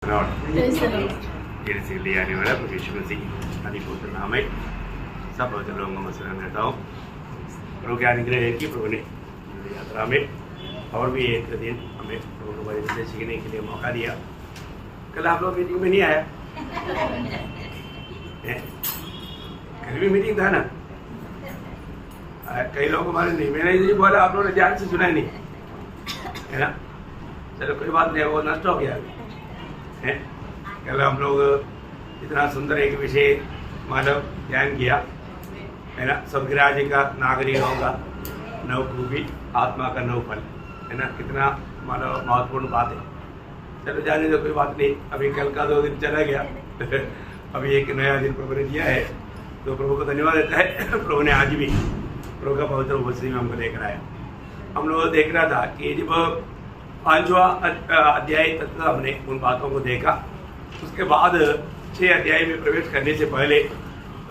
ले आने वाला प्रभु यीशु मसीह आदि पवित्र नाम में सब पवित्र लोगों को मसलन करता हूँ। प्रभु के अनुग्रह है कि प्रभु ने यात्रा में और भी एक दिन हमें प्रभु को बड़े से सीखने के लिए मौका दिया। कल आप लोग मीटिंग में नहीं आया? कल भी मीटिंग था ना? कई लोग हमारे नहीं, मैंने ये बोला आप लोगों ने ध्यान से सुना नहीं है ना। चलो कोई बात नहीं, वो नष्ट हो गया है। कल हम लोग इतना सुंदर एक विषय मानव ध्यान किया है ना। स्वर्ग राज्य का नागरिक होगा नवखूबी आत्मा का नवफल है ना। कितना मानव महत्वपूर्ण बात है। चलो जाने दो, कोई बात नहीं। अभी कल का 2 दिन चला गया अभी एक नया दिन प्रभु ने दिया है तो प्रभु को धन्यवाद देता है। प्रभु ने आज भी प्रभु का पवित्र उपस्थिति में हमको लेकर आया। हम लोग देख रहा था कि जब 5वां अध्याय तक हमने उन बातों को देखा, उसके बाद 6 अध्याय में प्रवेश करने से पहले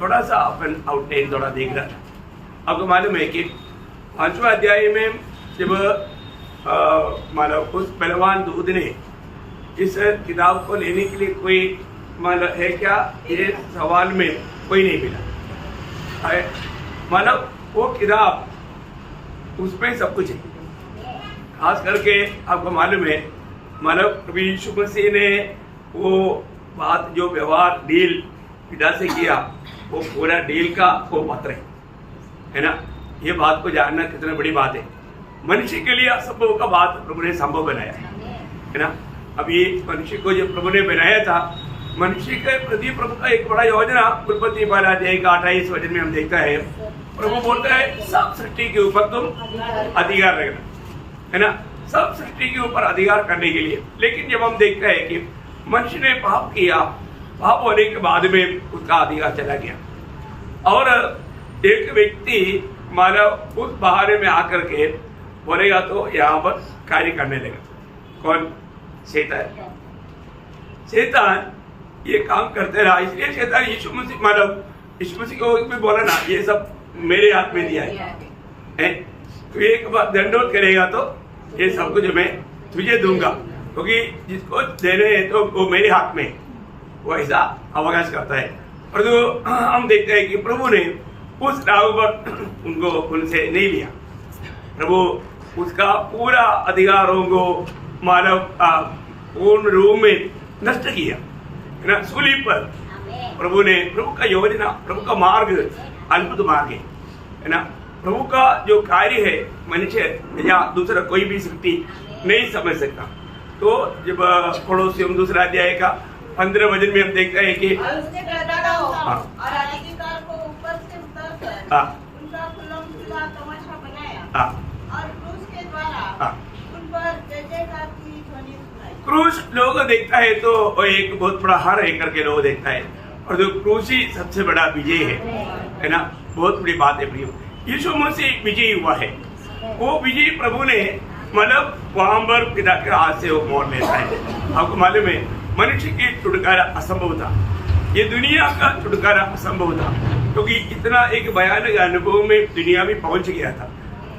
थोड़ा सा अपन आउटलाइन थोड़ा देख रहा था। आपको मालूम है कि 5वां अध्याय में जब उस पहलवान दूध ने इस किताब को लेने के लिए कोई है क्या, ये सवाल में कोई नहीं मिला। वो किताब उसमें सब कुछ है। खास करके आपको मालूम है प्रभु यीशु मसीह ने वो बात जो व्यवहार डील पिता से किया, वो पूरा डील का वो पत्र है ना। ये बात को जानना कितना बड़ी बात है। मनुष्य के लिए असंभव का बात प्रभु ने संभव बनाया है ना। अभी मनुष्य को जब प्रभु ने बनाया था, मनुष्य के प्रति प्रभु का एक बड़ा योजना उत्पत्ति 1:28 वचन में हम देखता है। प्रभु बोलता है सब सृष्टि के ऊपर तुम अधिकार रखना है ना, सब सृष्टि के ऊपर अधिकार करने के लिए। लेकिन जब हम देखते हैं कि मनुष्य ने पाप किया, पाप होने के बाद में उसका अधिकार चला गया और एक व्यक्ति मानव उस बहाने में आकर के बोलेगा तो यहाँ पर कार्य करने लगा। कौन? शैतान ये काम करते रहा। इसलिए शैतान यीशु मसीह को भी बोला ना, ये सब मेरे हाथ में दिया है। तो एक बार दंडोत करेगा तो ये सब कुछ मैं तुझे दूंगा, क्योंकि जिसको देने हैं तो वो मेरे हाथ में, वो ऐसा अवकाश करता है। और तो हम देखते हैं कि प्रभु ने उस नाव पर उनको उनसे नहीं लिया। प्रभु उसका पूरा अधिकारों को मानव पूर्ण रूप में नष्ट किया है ना। सूली पर प्रभु ने, प्रभु का योजना, प्रभु का मार्ग अद्भुत मार्ग है ना। प्रभु का जो कार्य है मनुष्य या दूसरा कोई भी शक्ति नहीं समझ सकता। तो जब पड़ोसियों दूसरा अध्याय का 15 वचन में हम देखते हैं कि क्रूस लोग देखता है तो एक बहुत बड़ा हार है करके लोग देखता है, और जो क्रूस ही सबसे बड़ा विजय है ना। बहुत बड़ी बात है प्रियो। यीशु मसीह विजयी हुआ है। वो विजयी प्रभु ने वहां पर पिता के हाथ से वो मोड़ लेता है। आपको मालूम है मनुष्य की छुटकारा असंभव था, ये दुनिया का छुटकारा असंभव था, क्योंकि इतना एक भयानक अनुभव में दुनिया में पहुंच गया था।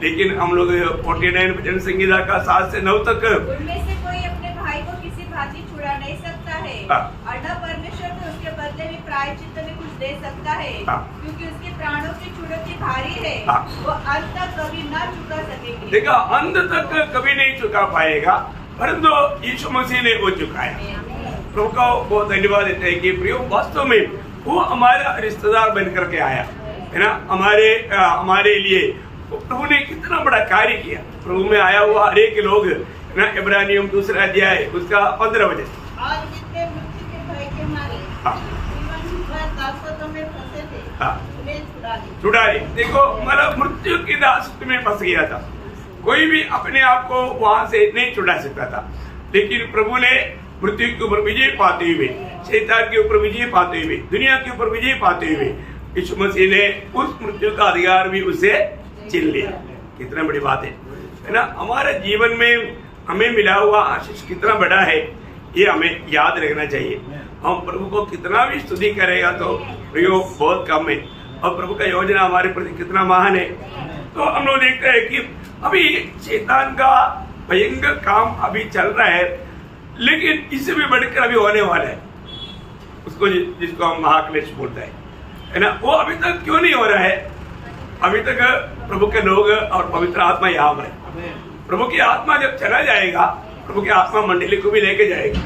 लेकिन हम लोग 49 भजन संहिता का 7 से 9 तक उनमें से कोई अपने भाई को किसी भांति छुड़ा नहीं सकता है और न परमेश्वर को उसके बदले में प्रायश्चित में कुछ दे सकता है, क्योंकि उसके प्राणों की छुड़ौती भारी है। वो अंत तक कभी न चुका सकेगी। देखा, अंत तक कभी नहीं चुका पाएगा, परंतु यीशु मसीह ने वो चुकाया। प्रभु का बहुत धन्यवाद देते हैं कि प्रियो वास्तव में वो हमारा रिश्तेदार बन करके आया है ना। हमारे लिए प्रभु ने कितना बड़ा कार्य किया। प्रभु में आया हुआ हर एक लोग ना, इब्रानियों 2 अध्याय उसका 15 वचन, और जितने मृत्यु के भय के मारे जीवन भर दासत्व में फंसे थे, उन्हें छुड़ा ली। देखो मृत्यु की दासत्व में फंस गया था। कोई भी अपने आप को वहां से नहीं छुड़ा सकता था, लेकिन प्रभु ने मृत्यु के ऊपर विजय पाते हुए, शैतान के ऊपर विजय पाते हुए, दुनिया के ऊपर विजय पाते हुए यीशु मसीह ने उस मृत्यु का अधिकार भी उसे छीन लिया। कितना बड़ी बात है ना। हमारे जीवन में हमें मिला हुआ आशीष कितना बड़ा है, ये हमें याद रखना चाहिए। हम प्रभु को कितना भी स्तुति करेगा तो प्रयोग बहुत कम है, और प्रभु का योजना हमारे प्रति कितना महान है। तो हम लोग देखते हैं कि अभी शैतान का भयंकर काम अभी चल रहा है। लेकिन इससे भी बढ़कर अभी होने वाला है, उसको जिसको हम महाक्लेश बोलते हैं, है ना, वो अभी तक क्यों नहीं हो रहा है? अभी तक प्रभु के लोग और पवित्र आत्मा यहाँ पर है। प्रभु की आत्मा जब चला जाएगा, प्रभु की आत्मा मंडली को भी लेके जाएगी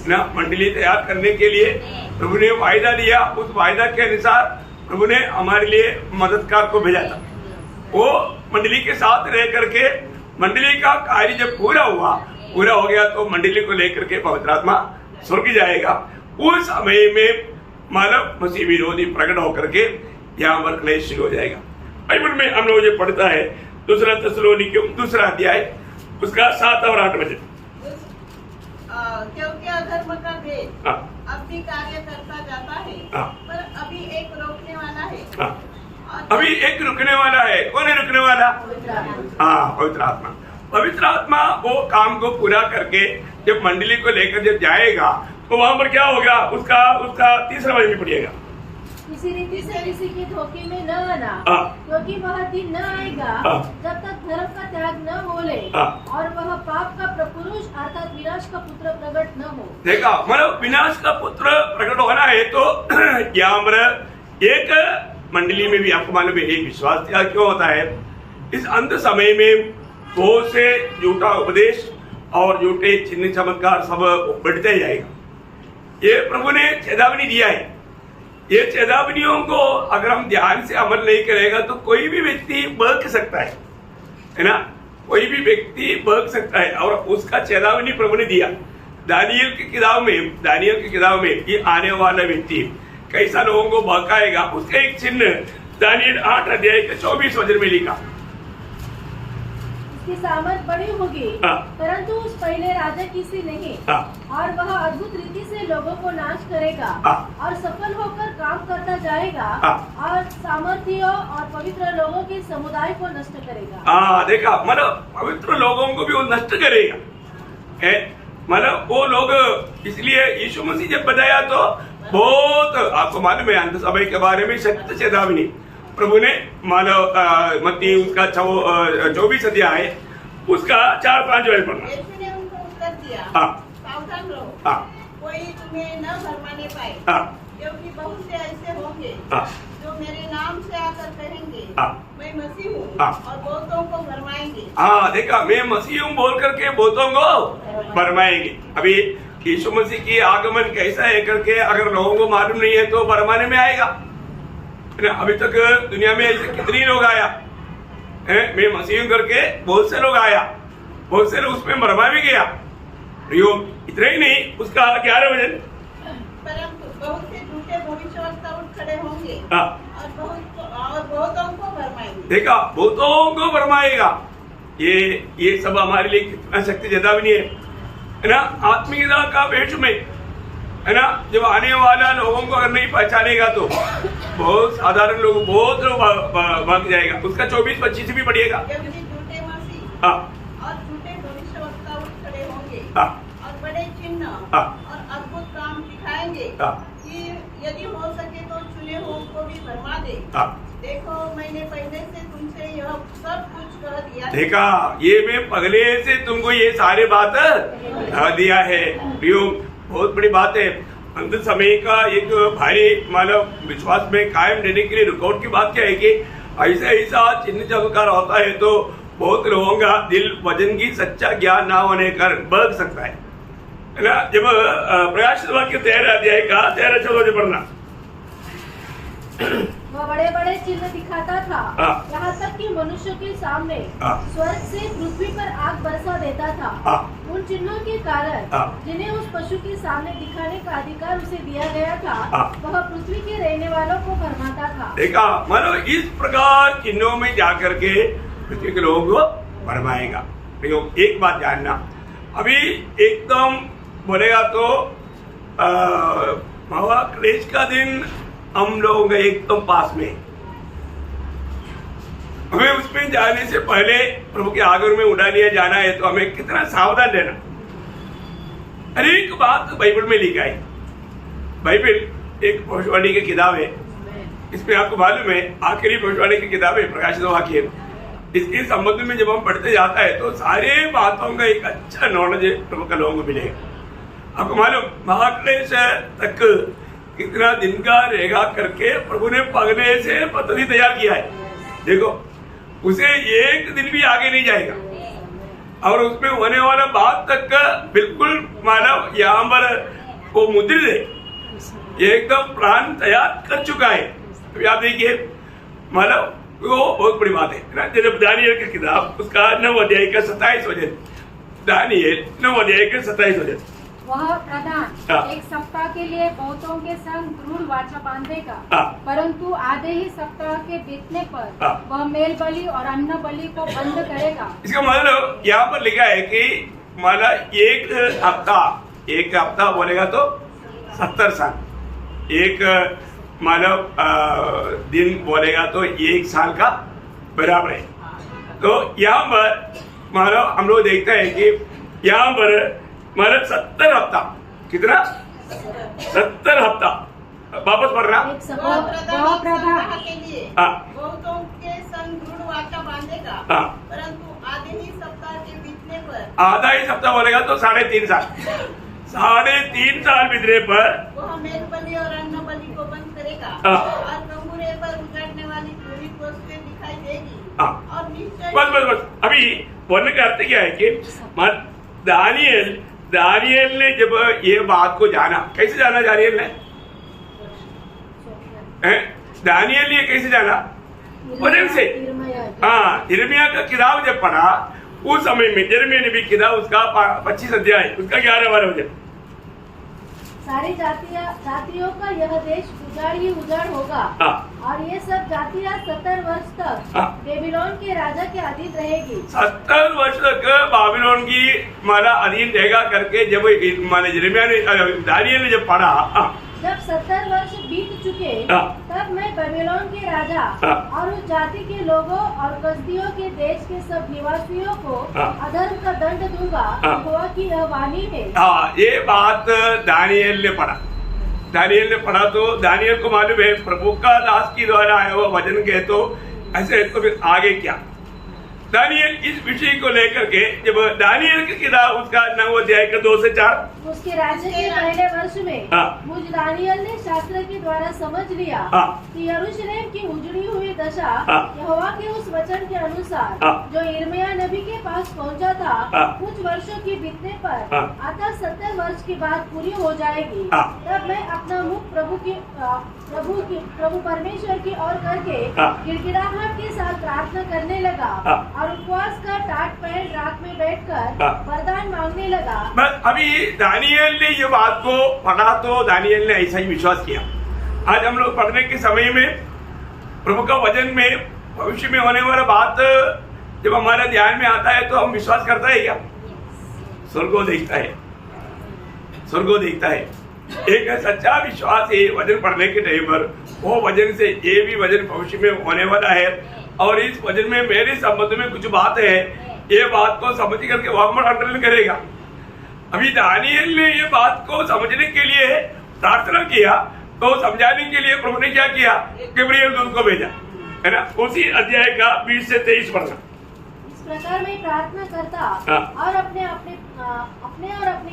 ना। मंडली तैयार करने के लिए प्रभु ने वायदा दिया, उस वायदा के अनुसार प्रभु ने हमारे लिए मददगार को भेजा था। वो मंडली के साथ रह करके मंडली का कार्य जब पूरा हो गया तो मंडली को लेकर के पवित्र आत्मा स्वर्ग जाएगा। उस समय में मानव मसीह विरोधी प्रकट होकर के यहाँ पर क्लेश शुरू हो जाएगा। बाइबल में हम लोग ये पढ़ता है, दूसरा थिस्सलुनीकियों 2 अध्याय उसका 7 और 8 वचन। क्योंकि अधर्म का भेद अब भी कार्य करता जाता है, पर अभी एक रोकने वाला है। अभी एक रुकने वाला है। कौन है रुकने वाला? हाँ, पवित्र आत्मा। पवित्र आत्मा वो काम को पूरा करके जब मंडली को लेकर जब जाएगा तो वहां पर क्या होगा? उसका तीसरा वचन पढ़िएगा। किसी रीति से किसी के धोखे में न आना, क्योंकि वह दिन न आएगा जब तक धर्म का त्याग न बोले और वह पाप का प्रपुरुष अर्थात विनाश का पुत्र प्रकट न हो। देखा, मतलब विनाश का पुत्र प्रकट होना है तो यहाँ पर एक मंडली में भी आपको मालूम है एक विश्वास त्याग क्यों होता है? इस अंत समय में बहुत से झूठा उपदेश और झूठे चिन्ह चमत्कार सब बढ़ते जाएगा। ये प्रभु ने चेतावनी दिया है। ये चेतावनियों को अगर हम ध्यान से अमल नहीं करेगा तो कोई भी व्यक्ति बहक सकता है ना, कोई भी व्यक्ति बहक सकता है। और उसका चेतावनी प्रभु ने दिया दानियल की किताब में ये आने वाला व्यक्ति कैसा लोगों को बहकाएगा, उसका एक चिन्ह दानियल 8 अध्याय के 24 वचन में लिखा। उसकी सामर्थ बड़ी होगी, परंतु उस पहले राजा की सी नहीं, और वह अद्भुत रीति से लोगों को नाश करेगा और सफल होकर काम करता जाएगा और सामर्थियों और पवित्र लोगों के समुदाय को नष्ट करेगा। देखा, मतलब पवित्र लोगों को भी वो नष्ट करेगा। मतलब वो लोग, इसलिए यीशु मसीह जब बताया तो बहुत आपको मालूम है अंत समय के बारे में सख्त चेतावनी प्रभु ने मानव मत्ती उसका 24 अध्याय उसका 4-5 वचन पढ़ना। यीशु ने उनको उत्तर दिया, सावधान रहो, कोई तुम्हें न भरमाने पाए, क्योंकि बहुत से ऐसे होंगे जो मेरे नाम से आकर कहेंगे मैं मसीह हूँ और बहुतों को भरमाएंगे। देखा, मैं मसीह हूँ बोल करके बहुतों को भरमाएंगे। अभी यीशु मसीह की आगमन कैसा है करके अगर लोगों को मालूम नहीं है तो भरमाने में आएगा। अभी तक दुनिया में ऐसे कितने लोग आया है, मैं मसीह करके बहुत से लोग आया, बहुत से लोग उसमें भरमा भी गया। इतना ही नहीं, उसका 11 वचन, परंतु बहुत से झूठे भविष्यवक्ता उठ खड़े होंगे और बहुतों को भरमाएंगे। देखा, बहुतों को भरमाएगा। ये सब हमारे लिए कितना शक्ति चेतावनी है ना। आत्मीयता का भेष में है ना, जब आने वाला लोगों को अगर नहीं पहचानेगा तो बहुत साधारण लोग, बहुत लोग भाग जाएगा। उसका 24-25 भी पढ़िएगा। झूठे मसीह और झूठे भविष्यवक्ता उठ खड़े होंगे और बड़े चिन्ह और अद्भुत काम दिखाएंगे कि यदि हो सके तो चुने हुओं को भी भरमा दे। देखो, मैंने पहले से तुमसे यह सब कुछ कह दिया। देखा, ये मैं पहले से तुमको ये सारे बात दिया है। बहुत बड़ी बात है। अंत समय का एक भारी मानव विश्वास में कायम रहने के लिए रुकावट की बात क्या है कि ऐसा चिन्ह चमत्कार होता है तो बहुत लोगों का दिल वजन की सच्चा ज्ञान ना होने कर बग सकता है ना। जब प्रकाशित वाक्य 13 अध्याय का 13-14 पढ़ना। वह बड़े बड़े चिन्ह दिखाता था, यहाँ तक कि मनुष्य के सामने स्वर्ग से पृथ्वी पर आग बरसा देता था। उन चिन्हों के कारण जिन्हें उस पशु के सामने दिखाने का अधिकार उसे दिया गया था, वह पृथ्वी के रहने वालों को भरमाता था। देखा, मतलब इस प्रकार चिन्हों में जाकर के पृथ्वी के लोगों को भरमाएगा। एक बात जानना, अभी एकदम बोलेगा तो महाक्लेश का दिन हम लोगों के एकदम पास में, हमें उसमें जाने से पहले प्रभु के आगमन में उड़ा लिया जाना है तो हमें कितना सावधान रहना। हर एक बात बाइबल में लिखा है। बाइबल एक भविष्यवाणी की किताब है। इसमें आपको मालूम है आखिरी भविष्यवाणी की किताब है प्रकाशित वाक्य। इसके संबंध में जब हम पढ़ते जाता है तो सारे बातों का एक अच्छा नॉलेज प्रभु के लोगों को मिलेगा। आपको मालूम महाक्लेश तक कितना दिन का रहेगा करके प्रभु ने पगने से पद्धति तैयार किया है। देखो उसे एक दिन भी आगे नहीं जाएगा और उसमें होने वाला बात तक का बिल्कुल मानव यहाँ पर वो मुद्रित है, एकदम प्लान तैयार कर चुका है। अभी आप देखिए मानव वो बहुत बड़ी बात है ना। जब दानियल की किताब उसका 9 अध्याय का 27 वचन, दानियल 9 अध्याय का 27 वचन, वह प्रधान एक सप्ताह के लिए बहुतों के संग दृढ़ वाचा बांधेगा, परंतु आधे ही सप्ताह के बीतने पर वह मेल बलि और अन्न बलि को बंद करेगा। इसका मतलब यहाँ पर लिखा है कि माना एक हफ्ता बोलेगा तो 70 साल, एक मानव दिन बोलेगा तो 1 साल का बराबर है। तो यहाँ पर मानव हम लोग देखते हैं कि यहाँ पर मानव 70 हफ्ता, कितना 70 हफ्ता वापस पढ़ना के लिए बहुतों के संग दृढ़ वाचा बांधेगा, परंतु आधे ही सप्ताह के बीतने पर, आधा ही सप्ताह बोलेगा तो 3.5 साल, 3.5 साल बीतने पर वह मेल बलि और अन्न बलि को बंद करेगा और कमूरे पर उजाड़ने वाली पूरी वस्तुएं दिखाई देगी और निश्चय। बस अभी बोलने का अर्थ क्या है कि दानियल ने जब ये बात को जाना, कैसे जाना दानियल ने? दानियल ने कैसे जाना? वचन से। हाँ, यिर्मयाह का किताब जब पढ़ा उस समय में, यिर्मयाह ने भी किताब उसका 25 अध्याय उसका 11 वचन, सारी जातियों का यह देश उजाड़ ही उजाड़ होगा और ये सब जातियां 70 वर्ष तक बेबीलोन के राजा के अधीन रहेगी। 70 वर्ष तक बाबिलोन की माना अधीन रहेगा करके जब माने यिर्मयाह ने, दानियल ने जब पढ़ा, जब 70 वर्ष बीत चुके तब मैं बेबीलोन के राजा और उस जाति के लोगों और कसदियों के देश के सब निवासियों को अधर्म का दंड दूंगा, यहोवा की यह वाणी है। ये बात दानियल ने पढ़ा तो दानियल को मालूम है प्रभु का दास की द्वारा आया हुआ वचन के तो ऐसे, तो फिर आगे क्या? दानियल इस विषय को लेकर के जब दानियल की किताब उसका 9 अध्याय का 2 से 4, उसके राज्य के पहले वर्ष में मुझ दानियल ने शास्त्र के द्वारा समझ लिया कि यरूशलेम की उजड़ी हुई दशा यहोवा के उस वचन के अनुसार जो यिर्मयाह नबी के पास पहुंचा था कुछ वर्षों की बीतने पर अतः 70 वर्ष की बात पूरी हो जाएगी। तब मैं अपना मुख प्रभु परमेश्वर की ओर करके गिड़गिड़ाहट के साथ प्रार्थना करने लगा और उपवास का टाट पैंट रात में बैठकर वरदान मांगने लगा। अभी दानियल ने ये बात को पढ़ा तो दानियल ने ऐसा ही विश्वास किया। आज हम लोग पढ़ने के समय में प्रभु का वचन में भविष्य में होने वाला बात जब हमारे ध्यान में आता है तो हम विश्वास करता है क्या? स्वर्गो देखता है। एक सच्चा विश्वास है वचन पढ़ने के टाइम पर, वो वचन से ये भी वचन भविष्य में होने वाला है और इस वचन में मेरे संबंध में कुछ बात है, ये बात को समझ करके वह अंडरलाइन करेगा। अभी दानियल ने ये बात को समझने के लिए प्रार्थना किया तो समझाने के लिए प्रभु ने क्या किया? गब्रिएल दूत को भेजा, है ना। उसी अध्याय का 20 से 23 पढ़ना। इस प्रकार मैं प्रार्थना करता और अपने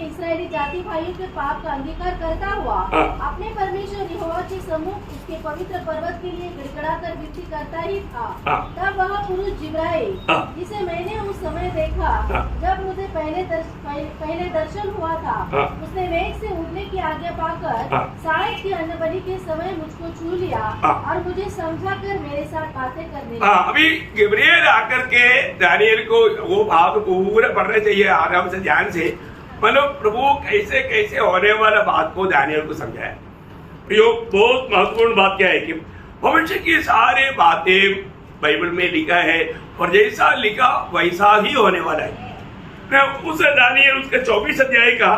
इस्राएली जाति भाइयों के पाप का अंगीकार करता हुआ अपने परमेश्वर यहोवा के सम्मुख उसके पवित्र पर्वत के लिए गिड़गिड़ाकर विनती करता ही था। तब वह पुरुष जिब्राइल जिसे मैंने उस समय देखा जब मुझे पहले दर्शन हुआ था, उसने मेघ से उड़ने की आज्ञा पाकर साठ की अन्न बलि के समय मुझको छू लिया और मुझे समझा कर मेरे साथ बातें करने लगा। अभी गिब्रिएल आकर के दानियल को वो भाव पूरा पढ़ना चाहिए आराम से ध्यान से, मतलब प्रभु कैसे कैसे होने वाला बात को दानियल को समझाया। बहुत महत्वपूर्ण बात क्या है कि भविष्य की सारी बातें बाइबल में लिखा है और जैसा लिखा वैसा ही होने वाला है। उस दानियल उसके 24 अध्याय का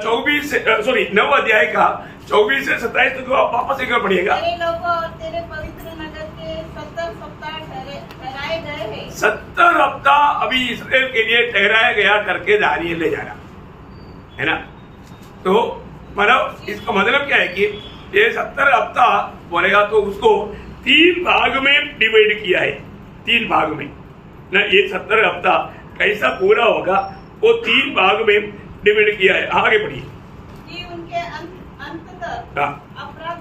9 अध्याय का 24 से 27 तक आप वापस एक बार पढ़िएगा। तेरे लोगों और तेरे पवित्र नगर के 70 सप्ताह ठहराए गए हैं। 70 हफ्ता अभी इसराइल के लिए ठहराया गया करके दानियल ले जाना है ना। तो मतलब इसका मतलब क्या है कि ये 70 हफ्ता बोलेगा तो उसको 3 भाग में डिवाइड किया है, 3 भाग में ना। ये 70 हफ्ता कैसा पूरा होगा वो 3 भाग में डिमांड किया है। आगे पढ़िए। कि उनके अंत तक हाँ। अपराध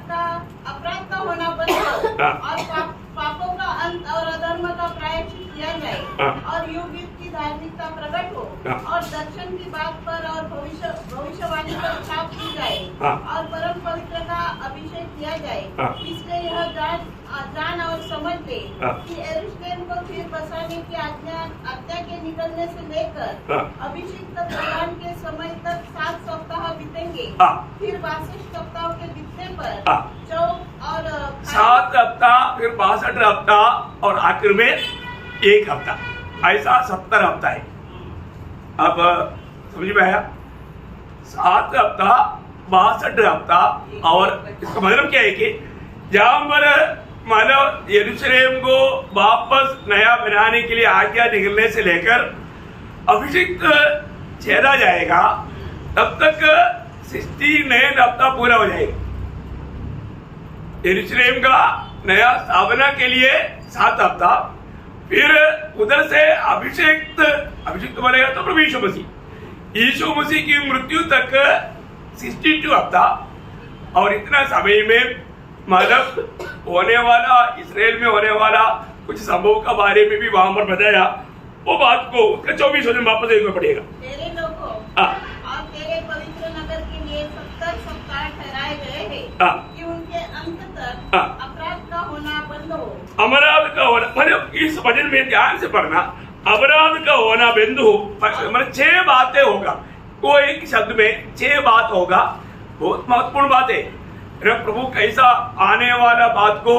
का होना बंद हो हाँ। और पापों का अंत और अधर्म का प्रायश्चित किया जाए हाँ। और युग युग की धार्मिकता प्रकट हो हाँ। और दर्शन की बात पर और भविष्यवाणी पर छाप की जाए हाँ। और परम पवित्र का अभिषेक किया जाए। हाँ। इसलिए यह जान और समझ ले हाँ। कि यरूशलेम को फिर बसाने की आज्ञा के निकलने से लेकर हाँ। अभिषिक्त प्रधान के समय तक 7 सप्ताह बीतेंगे। हाँ। फिर 62 सप्ताह के बीतने पर हाँ। चौक और 7 हफ्ता, फिर 62 हफ्ता और आखिर में 1 हफ्ता, ऐसा 70 हफ्ता है। अब समझ में आया? 7 हफ्ता, 62 हफ्ता और इसका मतलब क्या है कि जहां पर मानव यरूशलेम को वापस नया बनाने के लिए आज्ञा निकलने से लेकर अभिषिक्त छेदा जाएगा, तब तक 69 हफ्ता पूरा हो जाएगा। यरूशलेम का नया स्थापना के लिए 7 हफ्ता, फिर उधर से अभिषिक्त बनेगा तो प्रभु यीशु मसीह, यीशु मसीह की मृत्यु तक 62 हफ्ता। और इतना समय में मतलब होने वाला, इसराइल में होने वाला कुछ संभव का बारे में भी वहां पर बताया। वो बात को उसका 24 दिन वापस देखना पड़ेगा। तेरे लोगों हाँ। और तेरे पवित्र नगर के लिए 70 सप्ताह ठहराए गए हैं हाँ। कि उनके अंत तक हाँ। अपराध का होना बंद हो। अपराध का होना, मतलब इस वचन में ध्यान से पढ़ना, अपराध का होना बंद हो, मतलब 6 बातें होगा। वो एक शब्द में 6 बात होगा, बहुत महत्वपूर्ण बात है। प्रभु कैसा आने वाला बात को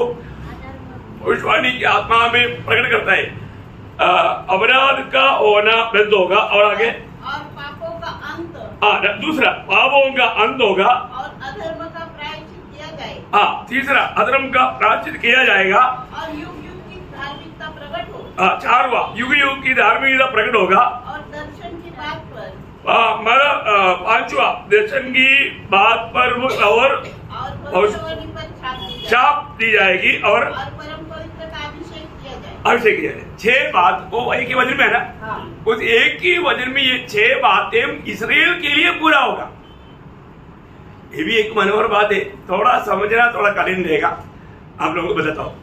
भविष्यवाणी की आत्मा में प्रकट करता है। अपराध का होना बंद होगा और आगे और पापों का अंत, दूसरा पापों का अंत होगा और अधर्म का प्रायश्चित किया जाए। तीसरा अधर्म का प्रायश्चित किया जाएगा और युग युग की धार्मिकता प्रकट हो। चारवा युग युग की धार्मिकता प्रकट होगा। और दर्शन की बात पर, पांचवा दर्शन की बात पर और भविष्यवाणी पर छाप दी जाएगी और परम पवित्र का अभिषेक किया जाए। अभिषेक किया जाए। 6 बात वो एक ही वजन में है ना। हाँ। उस एक ही वजन में ये 6 बातें इसराइल के लिए पूरा होगा। ये भी एक मनोहर बात है, थोड़ा समझना थोड़ा कठिन रहेगा, आप लोगों को बताता हूँ।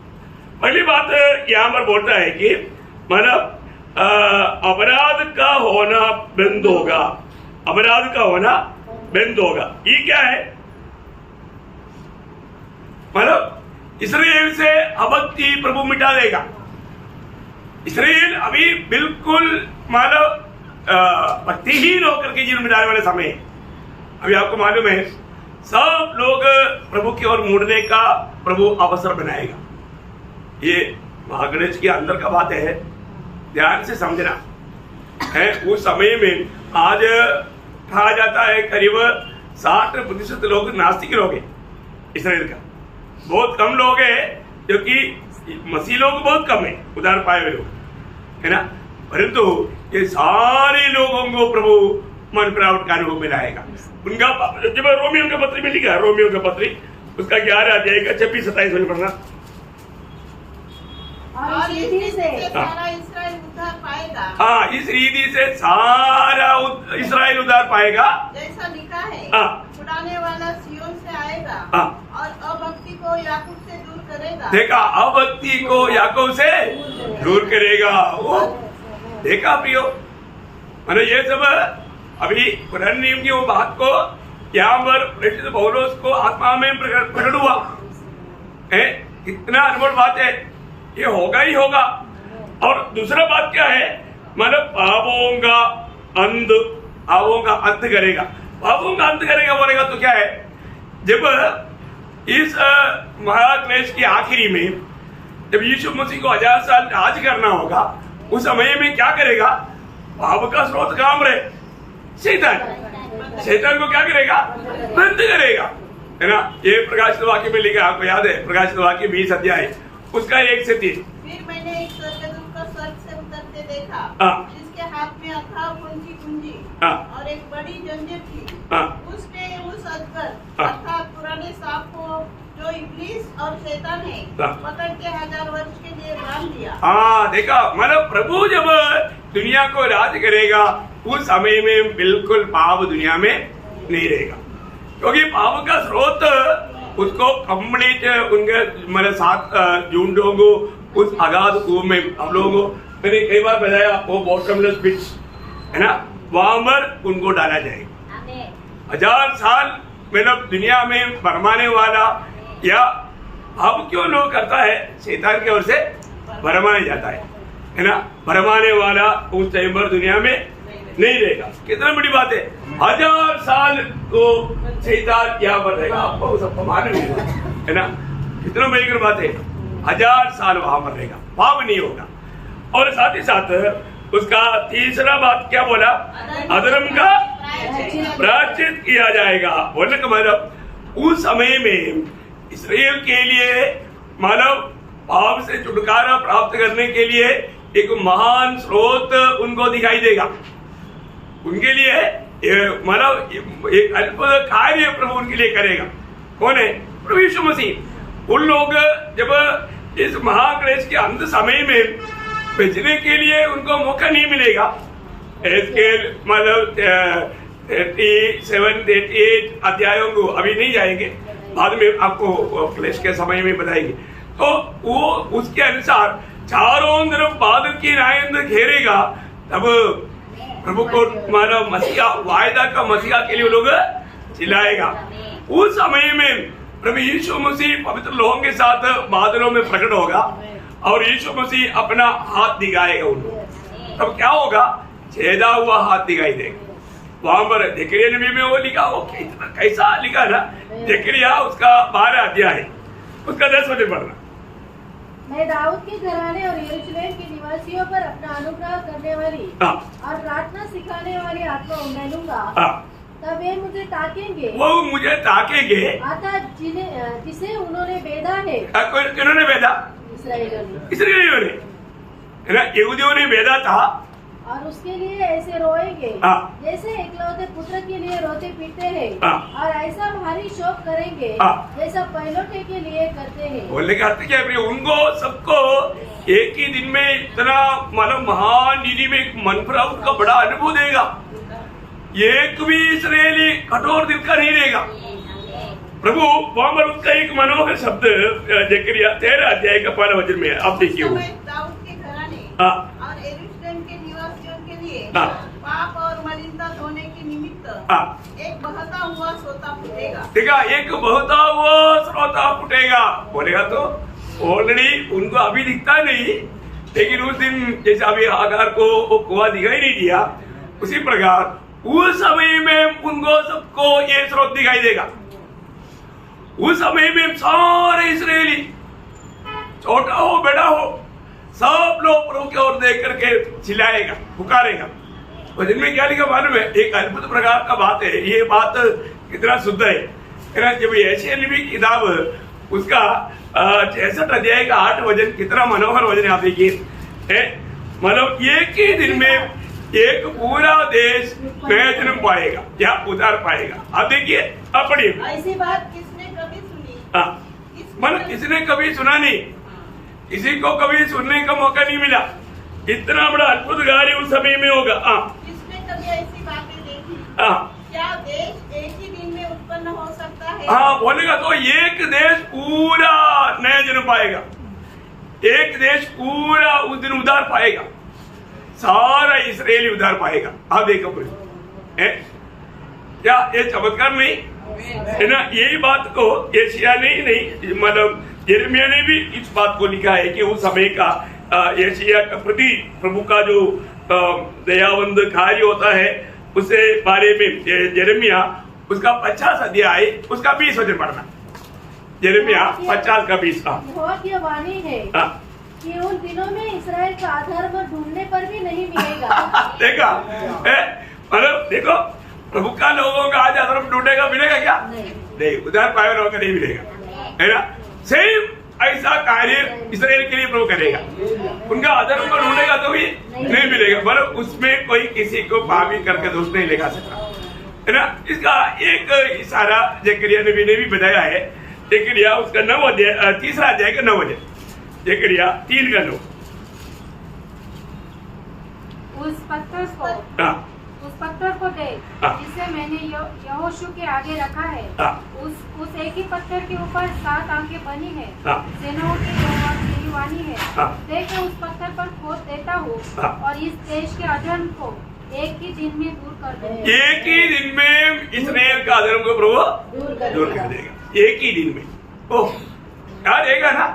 पहली बात यहाँ पर बोलता है कि मतलब अपराध का होना बंद होगा, अपराध का होना बंद होगा। ये क्या है? मतलब इसराइल से अभक्ति प्रभु मिटा देगा। इसराइल अभी बिल्कुल मतलब भक्तिहीन होकर के जीवन बिताने वाले समय है। अभी आपको मालूम है, सब लोग प्रभु की ओर मुड़ने का प्रभु अवसर बनाएगा। ये महागणेश के अंदर का बात है, ध्यान से समझना है। उस समय में आज कहा जाता है करीब 60% लोग नास्तिक लोग हैं इसराइल का। बहुत कम लोग हैं जो कि मसीह लोग बहुत कम है, उधार पाए हुए लोग, है ना। परंतु ये सारे लोगों को प्रभु मन प्राप्त का अनुभव में लाएगा। उनका जब रोमियो का पत्री में लिखा है, रोमियो का पत्री उसका 11 अध्याय का 26-27 में पढ़ना। और इस रीति से सारा इस्राएल उद्धार पाएगा। हाँ, इस रीति से सारा इस्राएल उद्धार पाएगा, जैसा लिखा है। हाँ। छुड़ाने वाला सियोन से आएगा। हाँ। और अभक्ति को याकूब से दूर करेगा। देखा, अभक्ति को याकूब से दूर करेगा। वो देखा प्रियो, मैंने ये सब अभी पुराने नियम की वो बात को यहाँ पर प्रेषित पौलुस को आत्मा में प्रकट हुआ है। कितना अनमोल बात है, ये होगा ही होगा। और दूसरा बात क्या है, मतलब पापों का अंत करेगा। पापों का अंत करेगा बोलेगा तो क्या है, जब इस महाक्लेश की आखिरी में जब यीशु मसीह को 1000 साल राज करना होगा, उस समय में क्या करेगा? पाप का स्रोत काम रहे शैतान को क्या करेगा? बंद करेगा, है ना। ये प्रकाशित वाक्य में लिखा, आपको याद है, प्रकाशित वाक्य 20 अध्याय उसका 1 से 3। फिर मैंने एक स्वर्गदूत को स्वर्ग से उतरते देखा, जिसके हाथ में अथाह कुंजी और एक बड़ी जंजीर थी। उसने उस अजगर अर्थात पुराने सांप को, जो इब्लीस और शैतान है, पकड़ के 1000 वर्ष के लिए बांध दिया। देखा, मतलब प्रभु जब दुनिया को राज करेगा, उस समय में बिल्कुल पाप दुनिया में नहीं रहेगा, क्योंकि पाप का स्रोत उसको कंप्लीट उनके मतलब 7 जून को उस अगाध कुएं में हम लोगों को मैंने कई बार बताया, वो बॉटमलेस पिट है ना, वहां पर उनको डाला जाएगा। 1000 साल मतलब दुनिया में भरमाने वाला, या अब क्यों लोग करता है, शैतान की ओर से भरमाया जाता है ना, भरमाने वाला उस टाइम पर दुनिया में नहीं रहेगा। कितना बड़ी बात है, 1000 साल को शैतान यहाँ पर रहेगा, आपको सबको मालूम है ना, कितना भयंकर बात है। 1000 साल वहां पर रहेगा, पाप नहीं होगा। और साथ ही साथ उसका तीसरा बात क्या बोला, अधर्म का प्रायश्चित किया जाएगा। बोलने का मतलब उस समय में इस्राएल के लिए मानव पाप से छुटकारा प्राप्त करने के लिए एक महान स्रोत उनको दिखाई देगा। उनके लिए मानव एक अद्भुत कार्य प्रभु उनके लिए करेगा। कौन है? प्रभु यीशु मसीह। उन लोग जब इस महाक्लेश के अंत समय में बचने के लिए उनको मौका नहीं मिलेगा। इसके मतलब 37, 38 अध्यायों को अभी नहीं जाएंगे, बाद में आपको क्लेश के समय में बताएंगे। तो वो उसके अनुसार चारों तरफ बादल की रायंद घेरेगा, तब प्रभु को मानव मसीहा, वायदा का मसीहा के लिए लोग चिल्लाएगा। उस समय में प्रभु यीशु मसीह पवित्र लोगों के साथ बादलों में प्रकट होगा और यीशु मसीह अपना हाथ दिखाएगा उनको। तब क्या होगा? छेदा हुआ हाथ दिखाई देगा। वहां पर जकरिया नबी में वो लिखा, वो कितना कैसा लिखा ना, जकरिया उसका 12 अध्याय उसका 10 वचन पढ़ना। मैं दाऊद के घराने और यरूशलेम के निवासियों पर अपना अनुग्रह करने वाली और प्रार्थना सिखाने वाली आत्मा उंडेलूंगा। तब वे मुझे ताकेंगे, वो मुझे ताकेंगे, अर्थात जिसे उन्होंने बेधा है। किन्होंने बेधा? इसराइलियों ने, है ना, यहूदियों ने बेधा था। और उसके लिए ऐसे रोएंगे जैसे एकलौते पुत्र के लिए रोते पीटते हैं, और ऐसा भारी शोक करेंगे जैसा पहलौठे के लिए करते हैं। बोलने का अर्थ क्या है? उनको सबको एक ही दिन में इतना मतलब महान नीति में एक मनफराउट का बड़ा अनुभव देगा। एक भी इसराइली कठोर दिल का नहीं रहेगा। प्रभु वहां पर उसका एक मनोहर शब्द जकरिया 13 अध्याय का 12 वचन में आप देखिए, दाऊद के घराने और यरूशलेम के निवासियों के लिए पाप और मलिनता धोने के निमित्त एक बहता हुआ सोता फूटेगा। देखा, एक बहता हुआ सोता फूटेगा बोलेगा। तो ऑलरेडी उनको अभी दिखता नहीं, लेकिन उस दिन जैसे अभी आकार को वो कुआं दिखाई नहीं दिया, उसी प्रकार उस समय में उनको सबको ये स्रोत दिखाई देगा। उस समय में सारे इस्राएली, छोटा हो बड़ा हो, सब लोग प्रभु की ओर देख करके चिल्लाएगा, पुकारेगा। वचन में क्या लिखा मालूम है? एक अद्भुत प्रकार का बात है। ये बात कितना शुद्ध है। जब यशायाह नबी की किताब उसका 66 अध्याय का 8 वचन, कितना मनोहर वचन आप देखिए। मतलब एक ही दिन में एक पूरा देश जन्म पाएगा या उधार पाएगा। आप देखिए, आप पढ़िए। ऐसी बात किसने कभी सुनी? मतलब किसने कभी सुना नहीं, किसी को कभी सुनने का मौका नहीं मिला। इतना बड़ा अद्भुत कार्य उस समय में होगा। किसने कभी ऐसी बातें देखी? क्या देश एक ही दिन में उत्पन्न हो सकता है? बोलेगा तो एक देश पूरा नया जन्म पाएगा, एक देश पूरा उस दिन उधार पाएगा, सारा इस्राएली उधार पाएगा। आप देखो क्या ये चमत्कार नहीं है ना? यही बात को यशायाह ने नहीं मतलब यिर्मयाह ने भी इस बात को लिखा है कि उस समय का यशायाह के प्रति प्रभु का जो दयावंद कार्य होता है उसे बारे में यिर्मयाह उसका 50 अध्याय उसका 20 वचन पढ़ना। यिर्मयाह 50 का 20 बहुत ये वाणी है कि उन दिनों में इस्राएल का आधार पर ढूंढने पर भी नहीं मिलेगा। देखा, मतलब देखो, प्रभु का लोगों का आज आधार ढूंढेगा, मिलेगा क्या? नहीं, उधार पाए लोगों का नहीं मिलेगा, है ना? सेम ऐसा कार्य इस्राएल के लिए प्रभु करेगा। उनका आधार पर ढूंढेगा तो भी नहीं मिलेगा, मतलब उसमें कोई किसी को पापी करके दोष नहीं लगा सकता, है ना? इसका एक इशारा जकरिया नबी ने भी बताया है। जकरिया उसका 9 अध्याय 3 अध्याय का 9 वचन, जकरिया 3 का 9। उस पत्थर को उस पत्थर को देख जिसे मैंने यहोशू के आगे रखा है। उस एक ही पत्थर के ऊपर 7 आंखें बनी है। सेनाओं की यहोवा की वाणी है। देख मैं उस पत्थर पर खोद देता हूँ और इस देश के अधर्म को एक ही दिन में दूर कर दूंगा। एक ही दिन में इस्राएल का अधर्म को प्रभु दूर कर देगा। एक ही दिन में। ओह क्या देगा ना।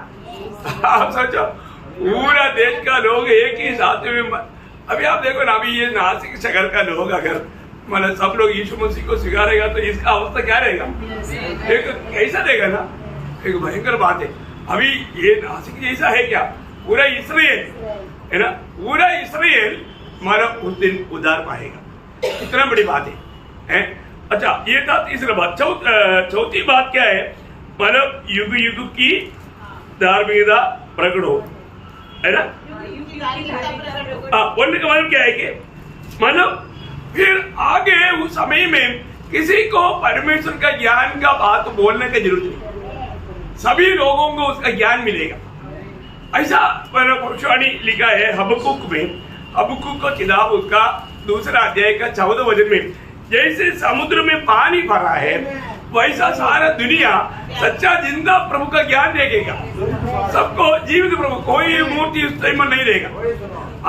आप सोचो पूरा देश का लोग एक ही साथ में। अभी आप देखो ना, अभी ये नासिक शहर का लोग अगर मतलब सब लोग यीशु मसीह को स्वीकारेगा तो इसका अवस्था क्या रहेगा। एक कैसा देगा ना, एक भयंकर बात है। अभी ये नासिक जैसा है क्या, पूरा इसराइल है ना, पूरा इसराइल मतलब उस दिन उद्धार पाएगा। इतना बड़ी बात है। अच्छा ये था तीसरा बात। चौथी बात क्या है, मतलब युग युग की धार्मिकता प्रकट हो, है ना। बोलने का मतलब क्या है कि मतलब फिर आगे उस समय में किसी को परमेश्वर का ज्ञान का बात बोलने की जरूरत नहीं, सभी लोगों को उसका ज्ञान मिलेगा। ऐसा भविष्यवाणी लिखा है हबक्कुक में। हबक्कुक को किताब उसका 2 अध्याय का 14 वचन में, जैसे समुद्र में पानी भरा है वैसा सारा दुनिया सच्चा जिंदा प्रभु का ज्ञान देखेगा। सबको जीवित प्रभु, कोई मूर्ति उस टाइम में नहीं देगा।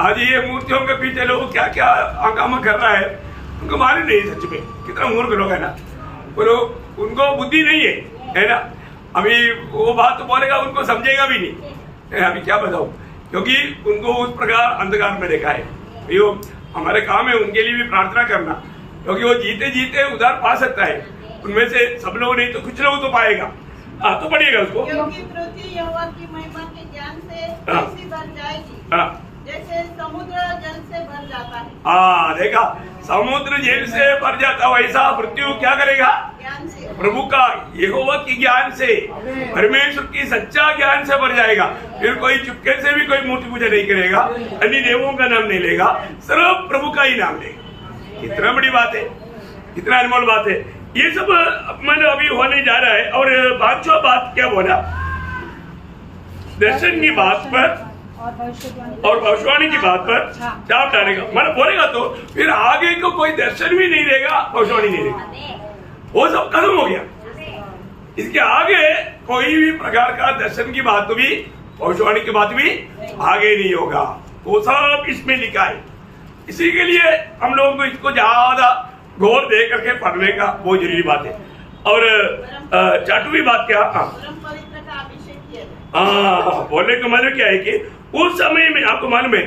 आज ये मूर्तियों के पीछे लोग क्या क्या हंगामा कर रहा है, उनको मालूम नहीं सच में कितना मूर्ख लोग है ना। वो लोग, उनको बुद्धि नहीं है ना। अभी वो बात तो बोलेगा उनको समझेगा भी नहीं। अभी क्या बताऊं, क्योंकि उनको उस प्रकार अंधकार में देखा है। यो हमारे काम है उनके लिए भी प्रार्थना करना, क्योंकि वो जीते जीते उधार पा सकता है। उनमें से सब लोग नहीं तो कुछ लोग तो पाएगा। तो पढ़िएगा उसको। क्योंकि पृथ्वी यहोवा की महिमा के ज्ञान से ऐसी भर जाएगी जैसे समुद्र जल से भर जाता है। देखा, समुद्र जल से भर जाता वैसा पृथ्वी क्या करेगा, ज्ञान से, प्रभु का यहोवा की ज्ञान से, परमेश्वर की सच्चा ज्ञान से भर जाएगा। फिर कोई चुपके से भी कोई मूर्ति पूजा नहीं करेगा, अन्य देवों का नाम नहीं लेगा, सिर्फ प्रभु का ही नाम लेगा। कितना बड़ी बात है, कितना अनमोल बात है। ये सब मैंने अभी होने जा रहा है। और 5वां बात क्या बोला, दर्शन की बात पर और भविष्यवाणी की बात पर चाप डालेगा। मतलब बोलेगा तो फिर आगे को कोई दर्शन भी नहीं देगा, भविष्यवाणी नहीं देगा, वो सब खत्म हो गया। इसके आगे कोई भी प्रकार का दर्शन की बात भी, भविष्यवाणी की बात भी आगे नहीं होगा। वो सब इसमें लिखा है। इसी के लिए हम लोगों को इसको ज्यादा गौर दे करके पढ़ने का बहुत जरूरी बात है। और 4वीं बात क्या, बोलने का मतलब क्या है कि उस समय में आपको मालूम है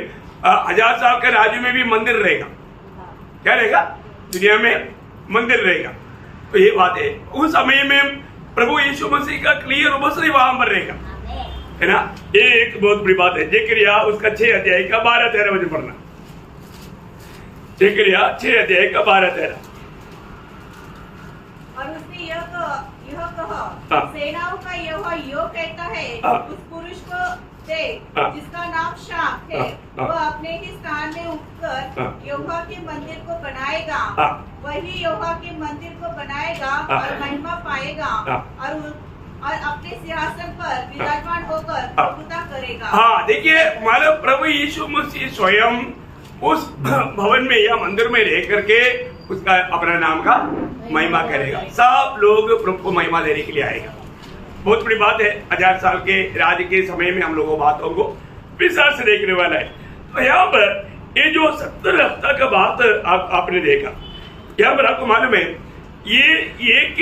1000 साल के राज्य में भी मंदिर रहेगा। क्या रहेगा, दुनिया में मंदिर रहेगा। तो ये बात है, उस समय में प्रभु यीशु मसीह का क्लियर उपस्थिति वहां पर रहेगा, है ना। ये एक बहुत बड़ी बात है। जेकरिया उसका 6 अध्याय का 12-13 वचन पढ़ना। जेकरिया 6 अध्याय का 12-13। और उसने यह कहा, सेनाओं का यहोवा यो कहता है, उस पुरुष को देख जिसका नाम शाम है, वह अपने ही स्थान में उठकर यहोवा के मंदिर को बनाएगा। वही यहोवा के मंदिर को बनाएगा और महिमा पाएगा और अपने सिंहासन पर विराजमान होकर प्रभुता करेगा। देखिए, हमारा प्रभु यीशु मसीह स्वयं उस भवन में या मंदिर में रह करके उसका अपना नाम का महिमा करेगा। सब लोग प्रभु को महिमा देने के लिए आएगा। बहुत बड़ी बात है। 1000 साल के राज के समय में हम लोगों बातों को विस्तार से देखने वाला है। तो यहाँ पर ये जो 70 हफ्ता का बात आपने देखा, यहाँ पर आपको मालूम है ये एक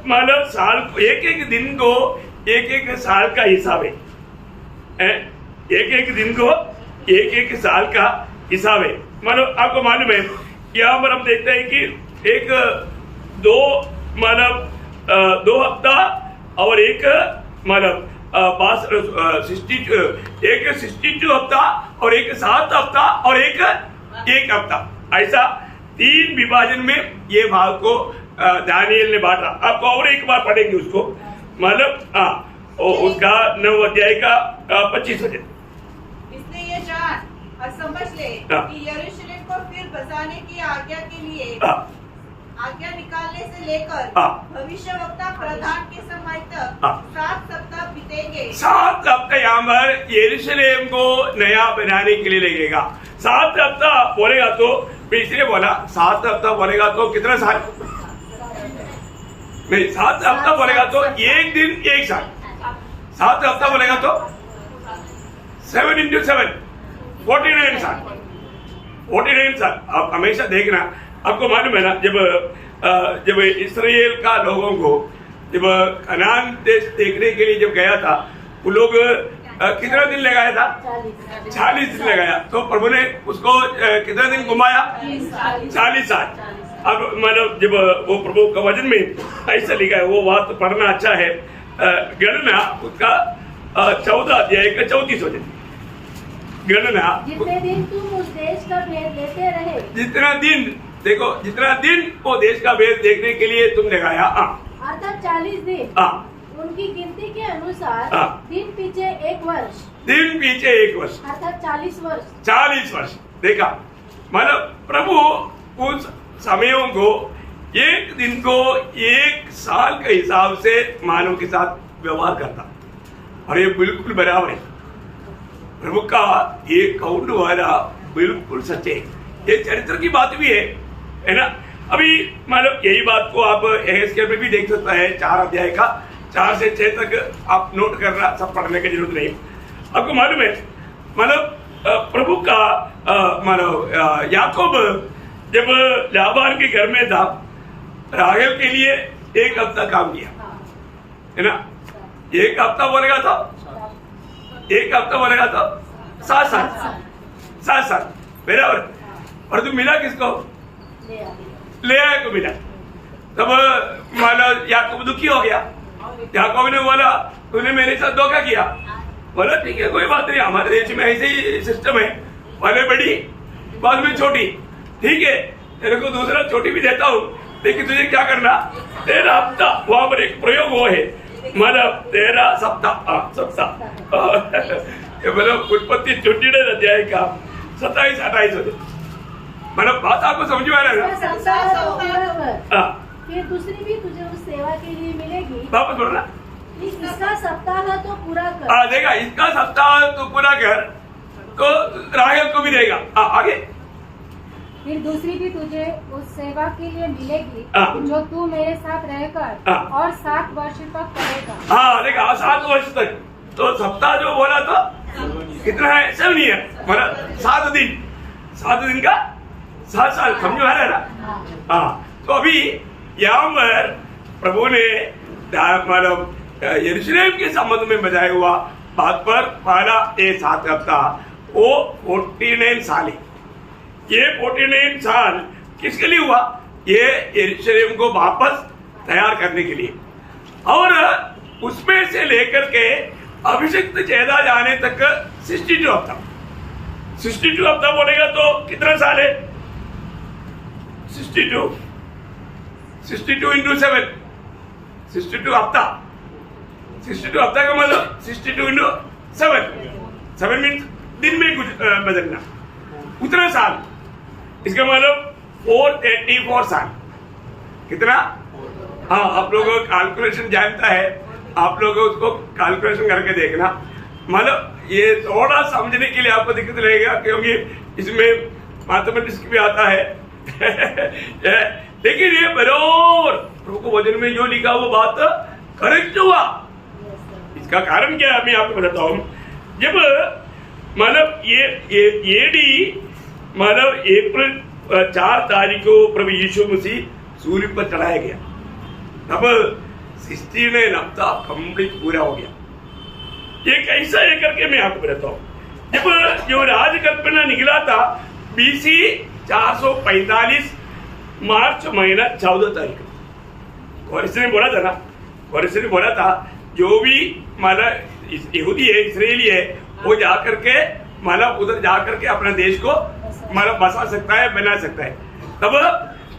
मतलब साल को, एक दिन को एक साल का हिसाब है। एक दिन को एक साल का हिसाब है। मतलब आपको मालूम है यहाँ पर हम देखते हैं कि एक 2 हफ्ता और एक मतलब 62 हफ्ता और एक 7 हफ्ता और एक हफ्ता, ऐसा 3 विभाजन में ये भाग को दानियल ने बांटा। आपको और एक बार पढ़ेंगे उसको, मतलब उसका 9 अध्याय का 25 वचन। इसलिए ये जान और समझ ले कि यरूशलेम को फिर बसाने की आज्ञा के लिए आज्ञा निकालने से लेकर भविष्यवक्ता प्रधान के समय तक 7 सप्ताह बीतेंगे। 7 हफ्ता यहाँ पर यरूशलेम को नया बनाने के लिए लगेगा। 7 हफ्ता बोलेगा तो मैं इसलिए बोला 7 हफ्ता बोलेगा तो कितना साल, नहीं 7 हफ्ता बोलेगा तो एक दिन एक साल, 7 हफ्ता बोलेगा तो 7 into 7 49 साल, 49 साल। आप हमेशा देखना, आपको मालूम है ना, जब इसराइल का लोगों को जब कनान देश देखने के लिए जब गया था, वो लोग कितना दिन लगाया था, 40 दिन लगाया। तो प्रभु ने उसको कितना दिन घुमाया, 40 साल। अब मतलब जब वो प्रभु का वचन में ऐसा लिखा है, वो बात पढ़ना अच्छा है। गणना उसका 14 अध्याय का 34 वचन, गणना जितने दिन तुम उस देश का भेद लेते रहे, जितना दिन, देखो जितना दिन वो देश का भेद देखने के लिए तुम लगाया, अर्थात 40 दिन, उनकी गिनती के अनुसार दिन पीछे 1 वर्ष, दिन पीछे 1 वर्ष, अर्थात 40 वर्ष, 40 वर्ष। देखा, मतलब प्रभु उस समयों को, एक दिन को 1 साल के हिसाब से मानव के साथ व्यवहार करता, और ये बिल्कुल बराबर है। प्रभु का ये काउंट वाला बिल्कुल सच्चे, ये चरित्र की बात भी है ना। अभी मतलब यही बात को आप एहेजकेल में भी देख सकता है, 4 अध्याय का 4 से 6 तक आप नोट करना, सब पढ़ने की जरूरत नहीं। आपको मालूम है, मतलब प्रभु का मतलब याकूब जब लाबान के घर में था, राहेल के लिए 1 हफ्ता काम किया, है ना। 1 हफ्ता बोलेगा तो 1 हफ्ता बोलेगा तो 7 साल बराबर। और तू मिला किसको, लेया को मिला। तब मतलब याकूब दुखी हो गया। याकूब ने बोला तूने मेरे साथ धोखा किया। बोला ठीक है, कोई बात नहीं, हमारे देश में ऐसे ही सिस्टम है, पहले बड़ी बाद में छोटी, ठीक है, तेरे को दूसरा छोटी भी देता हूँ, लेकिन तुझे क्या करना, 13 हफ्ता, वहां पर एक प्रयोग वो है, मतलब 13 सप्ताह मतलब उत्पत्ति 29 अध्याय का 27-28 होते। मतलब बात आपको समझ में आ रहा है। फिर दूसरी भी तुझे उस सेवा के लिए मिलेगी। वापस बोलना, इसका सप्ताह तो पूरा कर। देखा, इसका सप्ताह तो पूरा कर, तो राहेल को भी देगा। आगे, फिर दूसरी भी तुझे उस सेवा के लिए मिलेगी जो तू मेरे साथ रहकर और 7 वर्ष तक करेगा। हाँ देखा, 7 वर्ष तक। तो सप्ताह जो बोला तो कितना है, 7 है, मतलब 7 दिन का 7 साल, समझो आ रहा है ना। हाँ, तो अभी यहाँ पर प्रभु ने मतलब यरूशलेम के संबंध में बताया हुआ बात पर पहला ये 7 हफ्ता वो 49 साल है। ये 49 साल किसके लिए हुआ, ये यरूशलेम को वापस तैयार करने के लिए, और उसमें से लेकर के अभिषिक्त चेहरा जाने तक 62 हफ्ता। 62 हफ्ता बोलेगा तो कितना साल है, 62 into 7, 62 हफ्ता। 62 हफ्ता का मतलब 62 into 7 मीन्स दिन में कुछ बदलना, उतना साल। इसका मतलब 484 साल। कितना, हाँ आप लोगों को कैलकुलेशन जानता है, आप लोग उसको कैलकुलेशन करके देखना। मतलब ये थोड़ा समझने के लिए आपको दिक्कत रहेगा, क्योंकि इसमें मैथमेटिक्स भी आता है लेकिन ये बरोबर प्रभु को वचन में जो लिखा वो बात करेक्ट हुआ। इसका कारण क्या है मैं आपको बताता हूँ। जब मतलब ये एडी मतलब अप्रैल 4 तारीख को प्रभु यीशु मसीह सूली पर चढ़ाया गया, तब 69 हफ्ता कंप्लीट पूरा हो गया। ये कैसा है करके मैं आपको बताता हूँ। जब जो राजकल्पना निकला था BC 445 मार्च महीना 14 तारीख को, कोरेश ने बोला था ना, कोरेश ने बोला था जो भी मतलब यहूदी है, इसराइली है, वो जाकर के मतलब उधर जाकर के अपने देश को मतलब बसा सकता है, बना सकता है। तब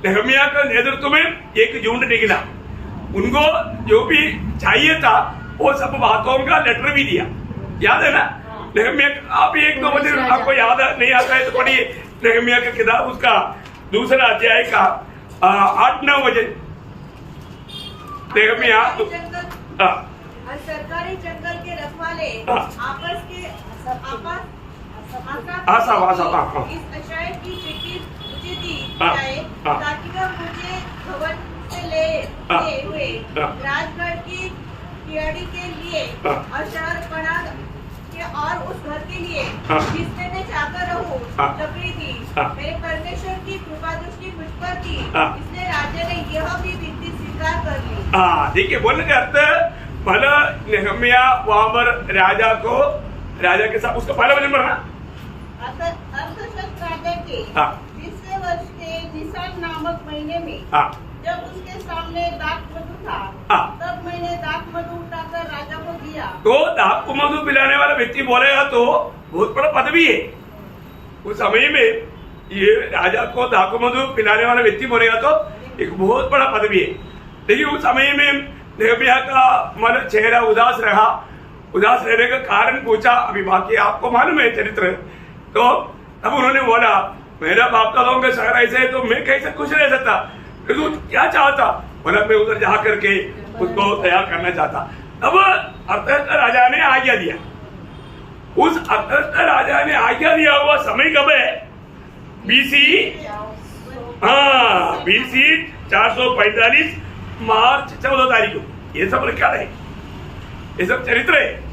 नेहमिया का नेतृत्व में एक झुंड निकला, उनको जो भी चाहिए था वो सब बातों का लेटर भी दिया, याद है ना। नेहमिया, आप एक दो वचन आपको याद नहीं आता है तो पढ़िए नेहमिया का किताब, उसका 2 अध्याय का 8-9 वचन। नेहमिया सरकारी जंगल के रखवाले आपस के आसा इस अशाय की चिट्ठी दृष्टि दी जाए ताकि वह मुझे भवन से ले हुए राजगढ़ की कियाड़ी के लिए और शहरपना के और उस घर के लिए जिसमें मैं जाकर रहूं लकड़ी दी। मेरे परमेश्वर की कृपा दृष्टि मुझ पर थी, इसलिए राजा ने यह भी विनती स्वीकार कर ली। देखिए बोलने का अर्थ भला नेहमिया वहां पर राजा के साथ उसका पहला वचन पढ़ना। अर्थशस्त्र राजा के 20वें वर्ष के निसान नामक महीने में जब उसके सामने दाख मधु था, तब मैंने दाख मधु उठाकर राजा को दिया। तो दाख मधु पिलाने वाला व्यक्ति बोलेगा तो बहुत बड़ा पदवी है उस समय में। ये राजा को दाख मधु पिलाने वाला व्यक्ति बोलेगा तो एक बहुत बड़ा पदवी है। लेकिन उस समय में नेहमिया का मन चेहरा उदास रहा। उदास रहने का कारण पूछा, अभी बाकी आपको मालूम है चरित्र। तो तब उन्होंने बोला मेरा बाप दादाओं का शहर ऐसे है तो मैं कैसे खुश रह सकता, तू क्या चाहता? बोला मैं उधर जा करके उसको तैयार करना चाहता। तब अर्थशस्त्र राजा ने आज्ञा दिया। उस अर्थशस्त्र राजा ने आज्ञा दिया हुआ समय कब है? बीसी 445 मार्च 14 तारीख को। ये सब क्या है? ये सब चरित्र है,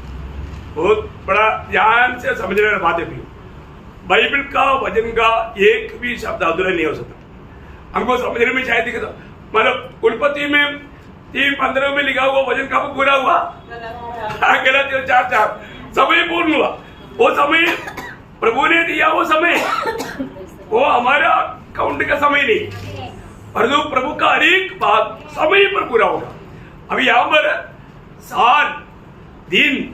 बहुत बड़ा ध्यान से समझने वाली बात है। बाइबल का वचन का एक भी शब्द अधूरा नहीं हो सकता। हमको समझने में शायद दिखता, मतलब कुलपति में 3:15 में लिखा हुआ वचन कब पूरा हुआ? गलत 4:4 समय पूर्ण हुआ। वो समय प्रभु ने दिया, वो समय वो हमारा काउंट का समय नहीं, परंतु प्रभु का हर एक बात समय पर पूरा होगा। अभी यहाँ पर साल, दिन,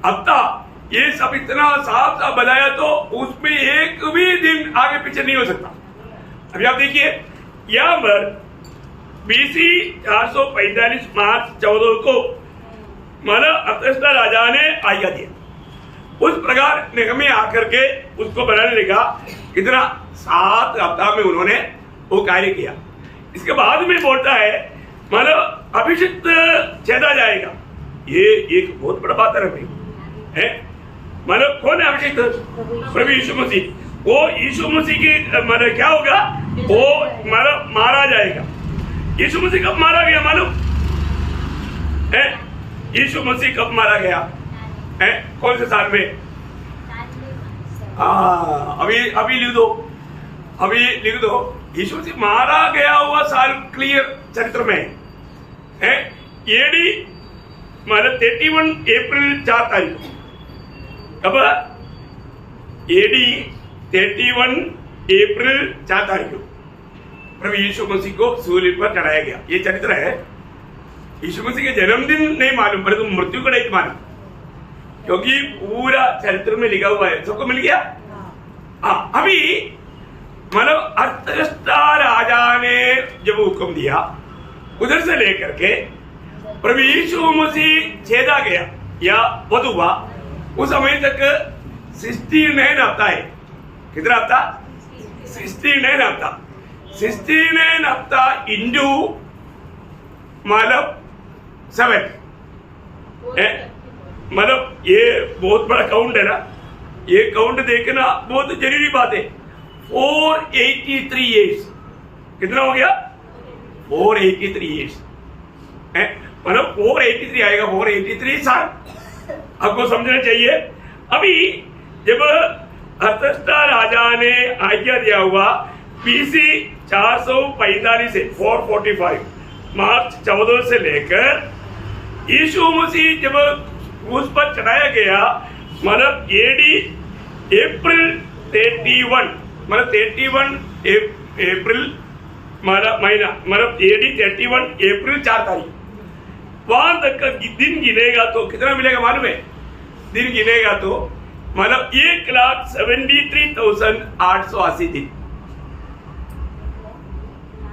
हफ्ता ये सब इतना साफ साफ बताया तो उसमें एक भी दिन आगे पीछे नहीं हो सकता। अभी आप देखिए यहाँ पर बीसी 445 मार्च 14 को माना अर्थशस्त्र राजा ने आज्ञा दिया। उस प्रकार नेहमिया आकर के उसको बनाने लगा। इतना 7 हफ्ता में उन्होंने वो कार्य किया। इसके बाद में बोलता है मतलब अभिषिक्त छेदा जाएगा। ये एक बहुत बड़ा बात है। मतलब कौन है अभिषिक्त? प्रभु यीशु मसीह। वो यीशु मसीह की मतलब क्या होगा? वो मतलब मारा जाएगा। यीशु मसीह कब मारा गया मालूम है? यीशु मसीह कब मारा गया है? कौन से साल में? अभी लिख दो, अभी लिख दो। यीशु मसीह मारा गया हुआ साल क्लियर चरित्र में है। एडी मतलब 31 अप्रैल 4 तारीख को। कब? एडी 31 अप्रैल 4 तारीख को प्रभु यीशु मसीह को सूली पर चढ़ाया गया। ये चरित्र है। यीशु मसीह के जन्मदिन नहीं मालूम, परंतु मृत्यु का नहीं मालूम, क्योंकि पूरा चरित्र में लिखा हुआ है। सबको मिल गया? अभी मतलब अर्थशस्त्र राजा ने जब हुक्म दिया उधर से लेकर के प्रभु यीशु मसीह छेदा गया या वध हुआ, उस समय तक 69 हफ्ता है। कितना हफ्ता? 69 हफ्ता। 69 हफ्ता इंटू मतलब 7, मतलब ये बहुत बड़ा काउंट है ना। ये काउंट देखना बहुत जरूरी बात है। 483 ईयर्स। कितना हो गया? 483 ईयर्स। मतलब 483 आएगा, 483 साल आपको समझना चाहिए। अभी जब अर्थशस्त्र राजा ने आज्ञा दिया हुआ बीसी 445 से 445 मार्च 14 से लेकर यीशु मसीह जब उस पर चढ़ाया गया, मतलब एडी अप्रैल 31 मतलब 31 अप्रैल मतलब महीना मतलब एडी 31 अप्रैल 4 तारीख, वहां तक का दिन गिनेगा तो कितना मिलेगा मालूम है? दिन गिनेगा तो मतलब 1,73,880 दिन।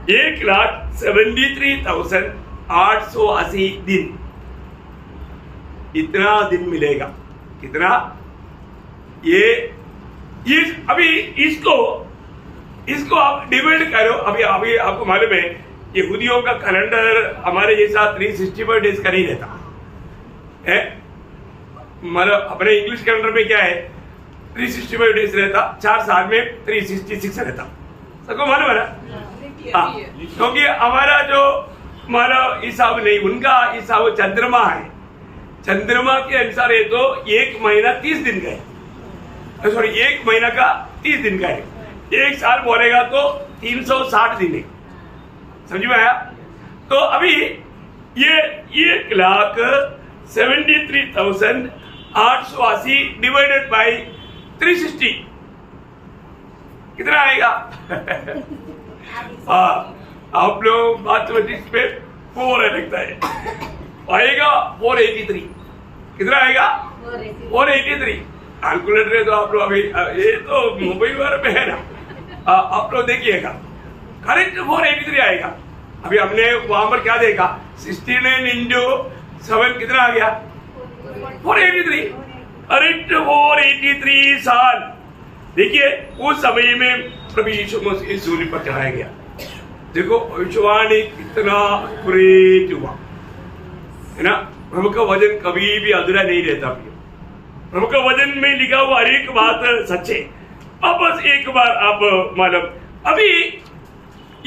1,73,880 दिन, इतना दिन मिलेगा। कितना? ये अभी इसको आप डिवाइड करो। अभी आपको मालूम है यहूदियों का कैलेंडर हमारे जैसा 365 डेज का नहीं रहता है। मतलब अपने इंग्लिश कैलेंडर में क्या है? 365 डेज रहता, 4 साल में 366 रहता सबको मालूम है ना? हाँ, क्योंकि हमारा जो हमारा हिसाब नहीं, उनका हिसाब चंद्रमा है। चंद्रमा के अनुसार है तो 1 महीना 30 दिन का है, सॉरी 1 महीना का 30 दिन का है। 1 साल बोलेगा तो 360 दिन है। समझ में आया? तो अभी ये 1,73,880 डिवाइडेड बाई 360 कितना आएगा? आप लोग मैथमेटिक्स पे 4 लगता है, आएगा 483। कितना आएगा? 483। कैलकुलेटर है तो आप लोग अभी ये तो मोबाइल वाले पे है ना, आप लोग देखिएगा करेक्ट 483 आएगा। अभी हमने वहां पर क्या देखा, 69 इंटू 7 कितना आ गया? 483। करेक्ट 483 साल। देखिए उस समय में प्रभु यीशु मसीह सूर्य पर चढ़ाया गया। देखो भविष्यवाणी कितना एक्यूरेट हुआ है ना। प्रभु का वचन कभी भी अधूरा नहीं रहता। प्रभु का वचन में लिखा हुआ हर एक बात सच्चे। अब बस एक बार आप मालूम, अभी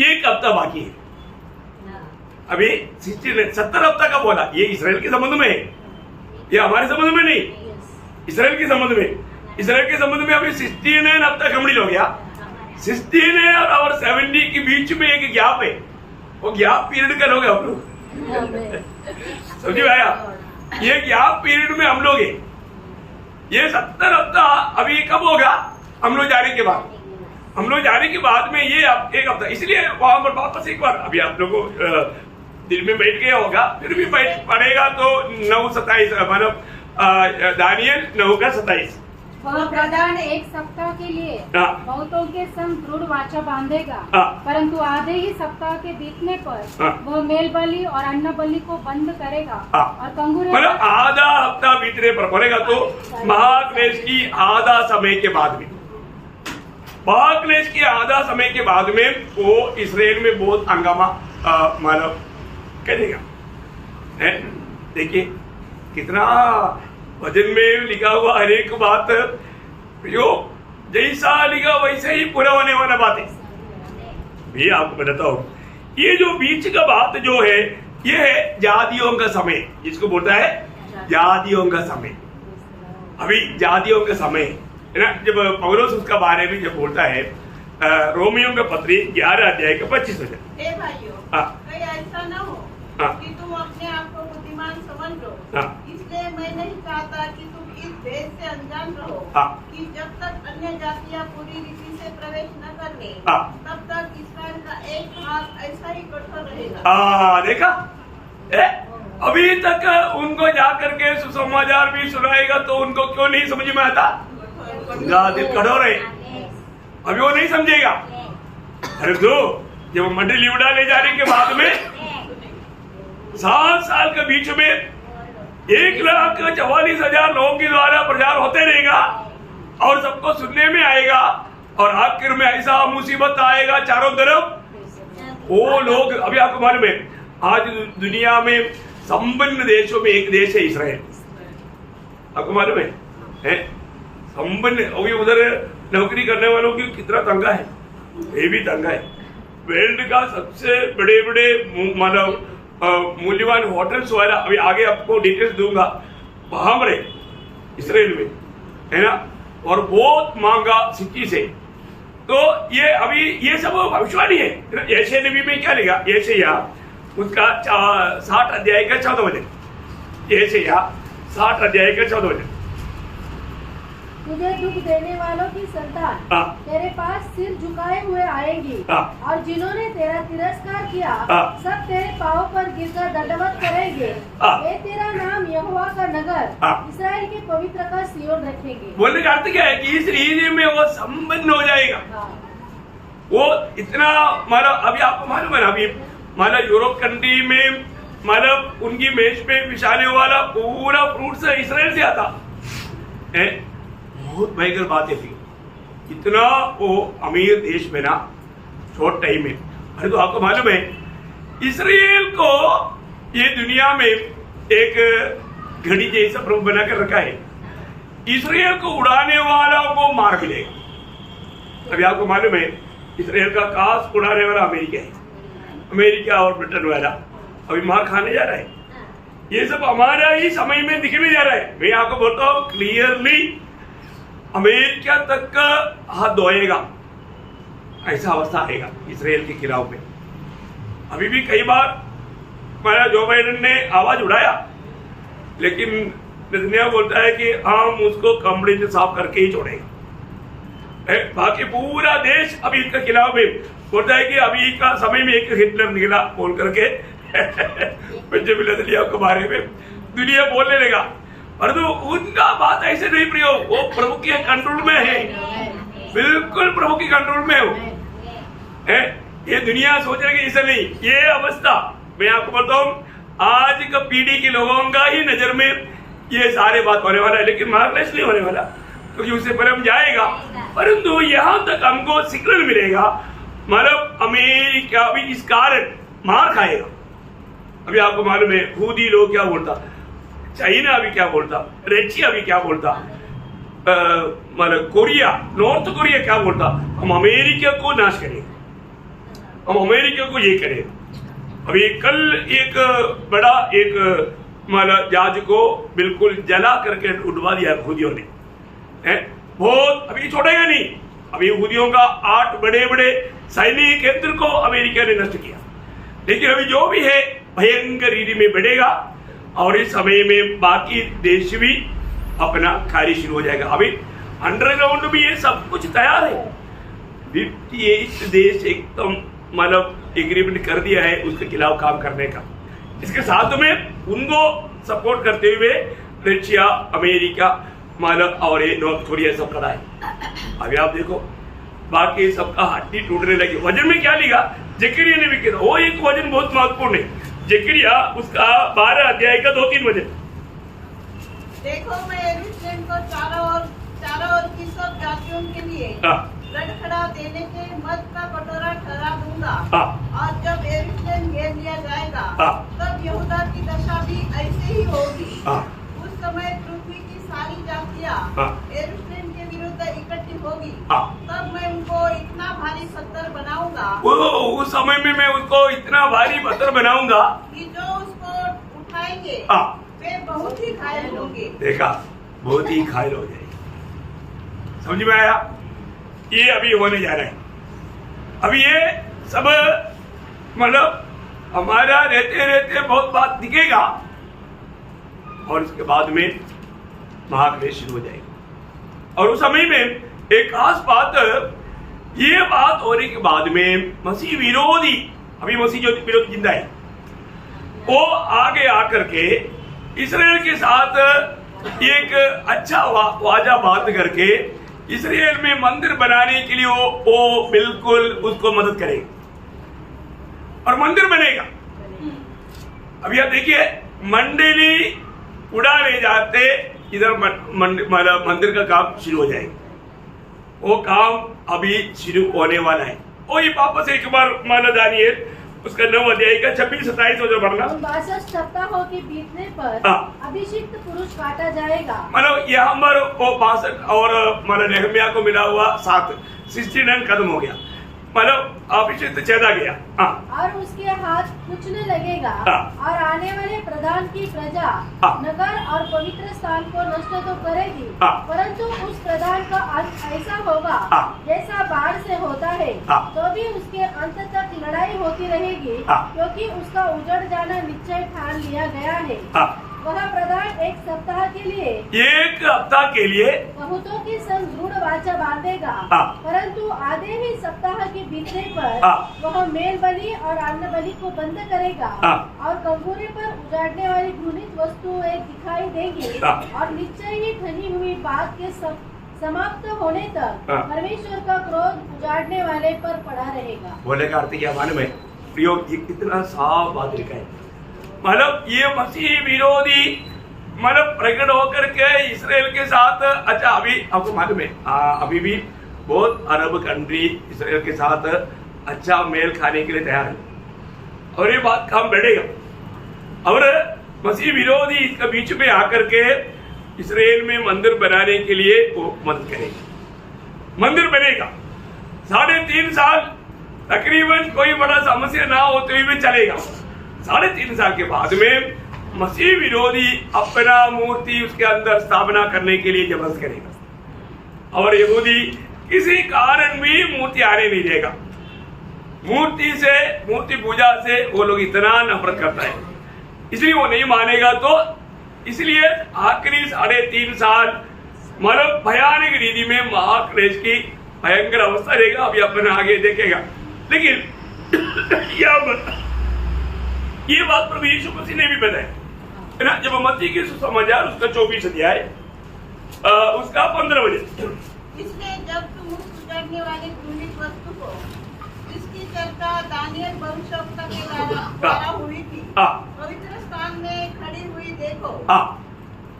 1 हफ्ता बाकी है। अभी 70 हफ्ता का बोला, ये इसराइल के संबंध में है, ये हमारे संबंध में नहीं, इसराइल के संबंध में। इसराइल के संबंध में अभी 69 हफ्ता कंप्लीट हो गया। 69 और 70 के बीच में एक गैप है, वो गैप पीरियड का लोग हम लोग समझ में आया? ये गैप पीरियड में हम लोग है। ये 70 हफ्ता अभी कब होगा? हम लोग जाने के बाद, हम लोग जाने के बाद में ये 1 हफ्ता। इसलिए वहां पर वापस एक बार अभी आप लोगों को दिल में बैठ गया होगा, फिर भी बैठ पड़ेगा तो 9:27 मतलब दानियल 9:27। वह प्रधान 1 सप्ताह के लिए बहुतों के संग दृढ़ वाचा बांधेगा, परंतु आधे ही सप्ताह के बीतने पर वह मेल बलि और अन्न बलि को बंद करेगा और कंगूरे मतलब आधा हफ्ता बीतने पर करेगा। तो महाक्लेश की आधा समय के बाद में, महाक्लेश के आधा समय के बाद में वो इसराइल में बहुत हंगामा मानव कह देगा। देखिए कितना वचन में लिखा हुआ हर एक बात जो जैसा लिखा वैसे ही पूरा होने वाला बात है। भी आपको बताता हूं, ये जो बीच का बात जो है ये है जातियों का समय, जिसको बोलता है जातियों का समय। अभी जातियों का समय है ना। जब पौलुस उसका बारे में जब बोलता है रोमियो का पत्री 11 अध्याय का 25 वचन, कहीं ऐसा न हो कि तुम अपने आप को बुद्धिमान समझ लो, इसलिए मैं नहीं चाहता कि तुम इस भेद से अनजान रहो कि जब तक अन्य जातियां पूरी रीति से प्रवेश न कर ले तब तक इस्राएल का एक भाग ऐसा ही कठोर रहेगा। देखा अभी तक उनको जाकर के सुसमाचार भी सुनाएगा तो उनको क्यों नहीं समझ में आता? दिल कठोर है, अभी वो नहीं समझेगा। अरे तो जब मंडली उड़ा ले जाने के बाद में 7 साल के बीच में 1,44,000 लोगों के द्वारा प्रचार होते रहेगा और सबको सुनने में आएगा और आखिर में ऐसा मुसीबत आएगा चारों तरफ। वो लोग अभी आपको मालूम है आज दुनिया में संपन्न देशों में एक देश है इसराइल, आपको मालूम है संपन्न। अभी उधर नौकरी करने वालों की कितना तंगा है, ये भी तंगा है। वर्ल्ड का सबसे बड़े बड़े मानव मूल्यवान होटल्स वाला, अभी आगे आपको डिटेल्स दूंगा, वहां पर इसराइल में है ना, और बहुत महंगा सिटी से। तो ये अभी ये सब भविष्यवाणी है। यशायाह नबी में क्या लिखा? यशायाह उसका 60 अध्याय का 14 वचन, यशायाह 60 अध्याय का 14 वचन। तुझे दुख देने वालों की संतान तेरे पास सिर झुकाए हुए आएंगी और जिन्होंने तेरा तिरस्कार किया सब तेरे पांव पर गिरकर दंडवत करेंगे। ये तेरा नाम यहोवा का नगर इसराइल के पवित्र का सियोन रखेंगे। बोलने का अर्थ क्या है कि इस रीति में वो संपन्न हो जाएगा। वो इतना मतलब अभी आपको मालूम है ना, अभी मतलब यूरोप कंट्री में मतलब उनकी मेज पे बिछाने वाला पूरा फ्रूट्स इसराइल से आता है। बहुत भयंकर बातें थी, इतना वो अमीर देश में ना शॉर्ट टाइम में। अरे तो आपको मालूम है इसराइल को ये दुनिया में एक घड़ी जैसा प्रभु बना कर रखा है। इसराइल को उड़ाने वालों को मार मिलेगा। अभी आपको मालूम है इसराइल का काश उड़ाने वाला अमेरिका है, अमेरिका और ब्रिटेन वाला अभी मार खाने जा रहा है। ये सब हमारा ही समय में दिखने जा रहा है। मैं आपको बोलता हूँ क्लियरली, अमेरिका तक का हाथ धोएगा, ऐसा अवस्था आएगा इसराइल के खिलाफ में। अभी भी कई बार हमारा जो बाइडेन ने आवाज उठाया, लेकिन नेतन्याहू बोलता है कि हम उसको कंबड़ी से साफ करके ही छोड़ेंगे। बाकी पूरा देश अभी इसके खिलाफ में बोलता है कि अभी का समय में एक हिटलर निकला बोल करके बेंजामिन नेतन्याहू के बारे में दुनिया बोलने लगा, परंतु उनका बात ऐसे नहीं प्रयोग, वो प्रभु के कंट्रोल में है, बिल्कुल प्रभु के कंट्रोल में हो। ये दुनिया सोच रही है ऐसा नहीं। ये अवस्था मैं आपको बोलता हूँ, आज का पीढ़ी के लोगों का ही नजर में ये सारे बात होने वाला है, लेकिन महाक्लेश नहीं होने वाला क्योंकि उससे पहले हम जाएगा। परंतु यहाँ तक हमको सिग्नल मिलेगा, मतलब अमेरिका भी इस कारण मार खाएगा। अभी आपको मालूम है हूदी लोग क्या बोलता, चाइना अभी क्या बोलता, रशिया अभी क्या बोलता, मतलब कोरिया, नॉर्थ कोरिया क्या बोलता, हम अमेरिका को नाश करेंगे, हम अमेरिका को ये करेंगे। अभी कल एक बड़ा एक मतलब जहाज को बिल्कुल जला करके उड़वा दिया हूदियों ने। बहुत अभी छोड़ेगा नहीं, अभी हूदियों का 8 बड़े बड़े सैनिक केंद्र को अमेरिका ने नष्ट किया, लेकिन अभी जो भी है भयंकर रीति में बढ़ेगा और इस समय में बाकी देश भी अपना कार्य शुरू हो जाएगा। अभी अंडरग्राउंड भी ये सब कुछ तैयार है। 58 देश एकदम मतलब एग्रीमेंट कर दिया है उसके खिलाफ काम करने का। इसके साथ में उनको सपोर्ट करते हुए रशिया, अमेरिका मतलब और ये नॉर्थ कोरिया सब खड़ा है। अभी आप देखो बाकी सबका हड्डी टूटने लगी। वजन में क्या लिखा जकरिया ने भी किया, वो एक वजन बहुत महत्वपूर्ण है। जकरिया उसका 12 अध्याय का 2-3 वजन। देखो मैं यरूशलेम को चारों ओर की सब जातियों के लिए लड़खड़ा देने के मद का कटोरा ठहरा दूंगा, और जब यरूशलेम घेर लिया जाएगा तब यहूदा की दशा भी ऐसे ही होगी। उस समय पृथ्वी की सारी जातियां यरूशलेम के विरुद्ध इकट्ठी होगी, तब मैं उनको इतना भारी पत्थर बनाऊंगा, उस समय में मैं उसको इतना भारी पत्थर बनाऊंगा कि जो उसको उठाएंगे वे बहुत ही घायल होंगे। देखा, बहुत ही घायल हो जाएगी। समझ में आया? ये अभी होने जा रहा है। अभी ये सब मतलब हमारा रहते रहते बहुत बात दिखेगा और उसके बाद में महाक्लेश शुरू हो जाएगा। और उस समय में एक खास बात, ये बात होने के बाद में मसीह विरोधी, अभी मसीह जो विरोधी जिंदा है, वो आगे आकर के इसराइल के साथ एक अच्छा वादा बात करके इसराइल में मंदिर बनाने के लिए वो बिल्कुल उसको मदद करेगा और मंदिर बनेगा। अभी आप देखिए मंडली उड़ा ले जाते इधर मंदिर का काम शुरू हो जाएगा। वो काम अभी शुरू होने वाला है। वही वापस एक बार माना दानिएल उसका 9 अध्याय का 26-27 हो पढ़ना। 62 सप्ताहों के बीतने पर अभिषिक्त पुरुष काटा जाएगा। मतलब यहाँ पर वो 62 और मतलब नेहमिया को मिला हुआ 69 खत्म हो गया, मतलब अभिषिक्त चेदा गया। और उसके हाथ कुचने लगेगा और आने वाले प्रधान की प्रजा नगर और पवित्र स्थान को नष्ट तो करेगी, परंतु उस प्रधान का अंत ऐसा होगा जैसा बाढ़ से होता है, तो भी उसके अंत तक लड़ाई होती रहेगी, क्योंकि उसका उजड़ जाना निश्चय ठान लिया गया है। वह प्रधान 1 सप्ताह के लिए, 1 हफ्ता के लिए बहुतों की संग दृढ़ वाचा बांधेगा, परंतु आधे ही सप्ताह के बीतने पर वह मेल बलि और अन्न बलि को बंद करेगा, और कंगूरे पर उजाड़ने वाली घृणित वस्तुएं दिखाई देंगी, और निश्चय ही ठनी हुई बात के समाप्त होने तक परमेश्वर का क्रोध उजाड़ने वाले पर पड़ा रहेगा। बोले का अर्थ क्या मालूम है? प्रयोग कितना साफ बात लिखा है। मतलब ये मसीह विरोधी मतलब प्रकट होकर के इसराइल के साथ, अच्छा अभी आपको मालूम है अभी भी बहुत अरब कंट्री इसराइल के साथ अच्छा मेल खाने के लिए तैयार है, और ये बात काम बढ़ेगा। और मसीह विरोधी इसका बीच में आकर के इसराइल में मंदिर बनाने के लिए वो मदद करेगा, मंदिर बनेगा। 3.5 साल तकरीबन कोई बड़ा समस्या ना होते हुए चलेगा। 3.5 साल के बाद में मसीह विरोधी अपना मूर्ति उसके अंदर स्थापना करने के लिए जबरदस्त करेगा और यहूदी किसी कारण भी मूर्ति आने नहीं देगा। मूर्ति पूजा से वो लोग इतना नफरत करता है, इसलिए वो नहीं मानेगा। तो इसलिए आखिरी 3.5 साल मतलब भयानक रीति में महाक्लेश की भयंकर अवस्था रहेगा। अभी अपन आगे देखेगा, लेकिन ये बात प्रभु यीशु मसीह ने भी बताया है ना। जब मत्ती की सुसमाचार उसका 24 अध्याय उसका 15 वचन, इसलिए जब तुम उस उजड़ने वाली घृणित वस्तु को जिसकी चर्चा दानियल भविष्यवक्ता के द्वारा हुई थी पवित्र स्थान में खड़ी हुई देखो,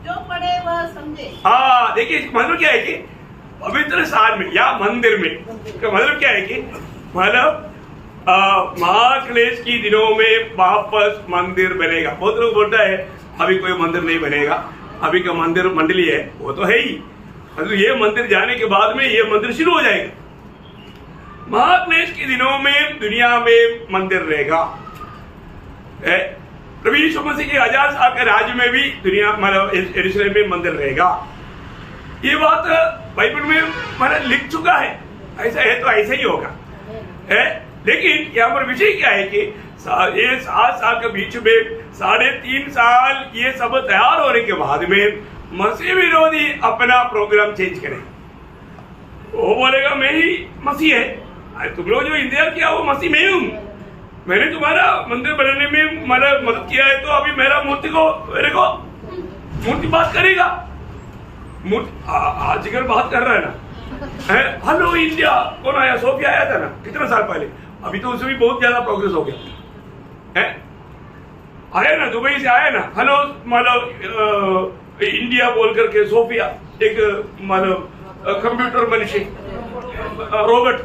जो पढ़े वह समझे। देखिए मतलब क्या है कि पवित्र स्थान में या मंदिर में, मतलब क्या है कि मतलब महाक्लेश की दिनों में वापस मंदिर बनेगा। बहुत लोग बोलता है अभी कोई मंदिर नहीं बनेगा, अभी का मंदिर मंडली है, वो तो है ही, मतलब ये मंदिर जाने के बाद में ये मंदिर शुरू हो जाएगा। महाक्लेश के दिनों में दुनिया में मंदिर रहेगा। प्रभु यीशु मसीह के 1000 साल के राज्य में भी दुनिया मतलब यरूशलेम में मंदिर रहेगा। ये बात बाइबल में मतलब लिख चुका है, ऐसा है तो ऐसा ही होगा है। लेकिन यहाँ पर विषय क्या है कि ये 7 साल के बीच में 3.5 साल ये सब तैयार होने के बाद में मसीह विरोधी अपना प्रोग्राम चेंज करेगा। वो बोलेगा मैं ही मसीह है, तुम लोग जो इंतजार किया वो मसीह मैं हूँ, मैंने तुम्हारा मंदिर बनाने में मदद किया है, तो अभी मेरा मूर्ति बात करेगा। आजकल बात कर रहा है ना, हेलो इंडिया कौन आया, सोफिया आया था ना कितना साल पहले, अभी तो उसमें भी बहुत ज्यादा प्रोग्रेस हो गया है। आया ना, दुबई से आया ना, हेलो मतलब इंडिया बोल करके सोफिया एक मतलब कंप्यूटर मनुष्य रोबोट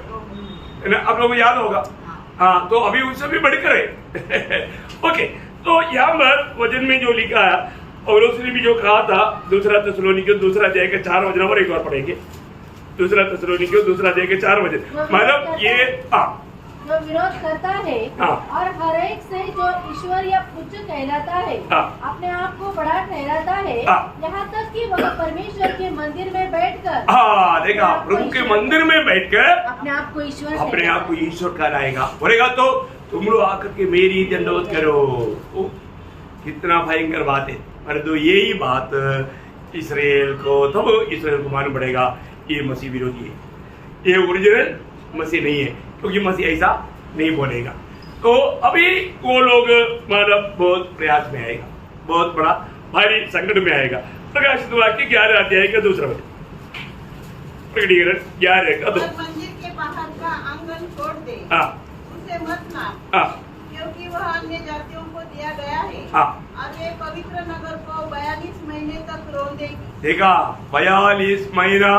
है ना, आप लोगों को याद होगा। हाँ, तो अभी उससे भी बढ़कर है। ओके, तो यहाँ पर वचन में जो लिखा है और उसने भी जो कहा था 2 थिस्सलुनीकियों 2 अध्याय के 4 वचन और एक बार पढ़ेंगे। 2 थिस्सलुनीकियों 2 अध्याय के 4 वचन, मतलब ये जो विरोध करता है और हर एक से जो ईश्वर या पूज्य कहलाता है, अपने आप को बड़ा ठहराता है, यहाँ तक कि वह परमेश्वर के मंदिर में बैठकर देखा प्रभु के मंदिर में बैठकर अपने आप को ईश्वर कहलाएगा। बोलेगा तो तुम लोग आकर के मेरी दंडवत करो। कितना भयंकर बात है। परंतु यही बात इसराइल को मालूम पड़ेगा ये मसीह विरोधी है, ये ओरिजिनल मसीह नहीं है, क्योंकि मसीह ऐसा नहीं बोलेगा। तो अभी वो लोग मतलब बहुत प्रयास में आएगा, बहुत बड़ा भारी संकट में आएगा। प्रकाशित वाक्य 11 अध्याय का 2 वचन, प्रकटीकरण 11 का 2। मंदिर के बाहर का आंगन छोड़ दे, उसे मत नाप, क्योंकि वह अन्य जातियों को दिया गया है और वे पवित्र नगर को 42 महीने तक रोंदेगी। देखा, 42 महीना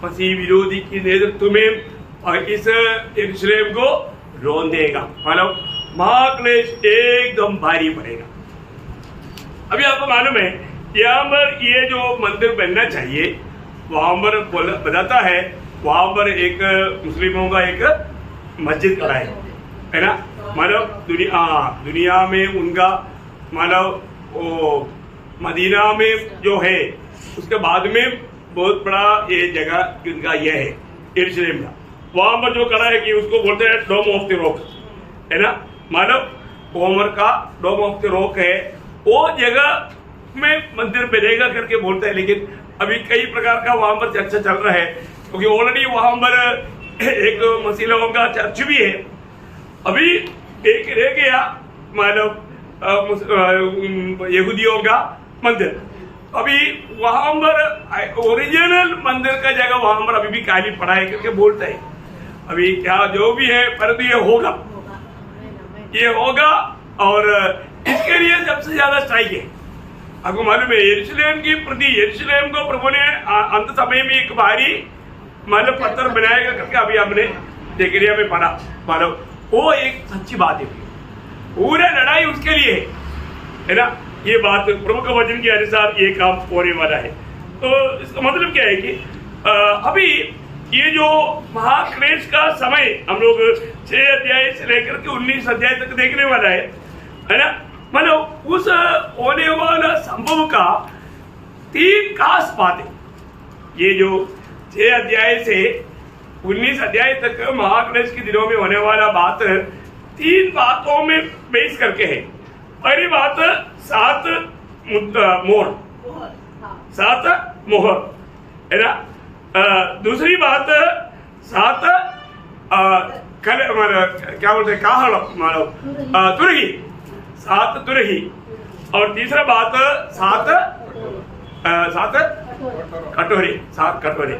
मसीह विरोधी की नेतृत्व में और इस यरूशलेम को रोंदेगा, मतलब महाक्लेश एकदम भारी पड़ेगा। अभी आपको मालूम है यहाँ पर ये जो मंदिर बनना चाहिए वहां पर बताता है, वहां पर एक मुस्लिमों का एक मस्जिद खड़ा है ना, मतलब दुनिया में उनका मतलब वो मदीना में जो है उसके बाद में बहुत बड़ा ये जगह उनका यह है यरूशलेम का। वहां पर जो करा है कि उसको बोलते हैं डोम ऑफ द रॉक है ना, मानव ओमर का डोम ऑफ द रॉक है, वो जगह में मंदिर बनेगा करके बोलते हैं। लेकिन अभी कई प्रकार का वहां पर चर्चा चल रहा है, क्योंकि ऑलरेडी वहां पर एक मसीहों का चर्च भी है। अभी एक रह गया मानव यहूदियों का मंदिर, अभी वहां पर ओरिजिनल मंदिर का जगह वहां पर अभी भी खाली पड़ा है करके बोलता है। अभी क्या जो भी है, परंतु ये होगा और इसके लिए सबसे ज्यादा स्ट्राइक है। आपको मालूम है यरूशलेम की प्रति, यरूशलेम को प्रभु ने अंत समय में एक भारी मतलब पत्थर बनाएगा करके अभी हमने ज़करिया में पढ़ा, मालूम वो एक सच्ची बात है, पूरा लड़ाई उसके लिए है ना। ये बात प्रभु के वचन के अनुसार ये काम होने वाला है। तो इसका मतलब क्या है कि अभी ये जो महाक्लेश का समय हम लोग 6 अध्याय से लेकर के 19 अध्याय तक देखने वाला है ना। मतलब उस होने वाला संभव का 3 खास बातें, ये जो 6 अध्याय से 19 अध्याय तक महाक्लेश के दिनों में होने वाला बात 3 बातों में बेस करके है। पहली बात 7 मोहर, 7 मोहर है ना। दूसरी बात 7 क्या बोलते हैं काहड़ मानो तुरही, 7 तुरही। और तीसरा बात 7 कटोरे, 7 कटोरे।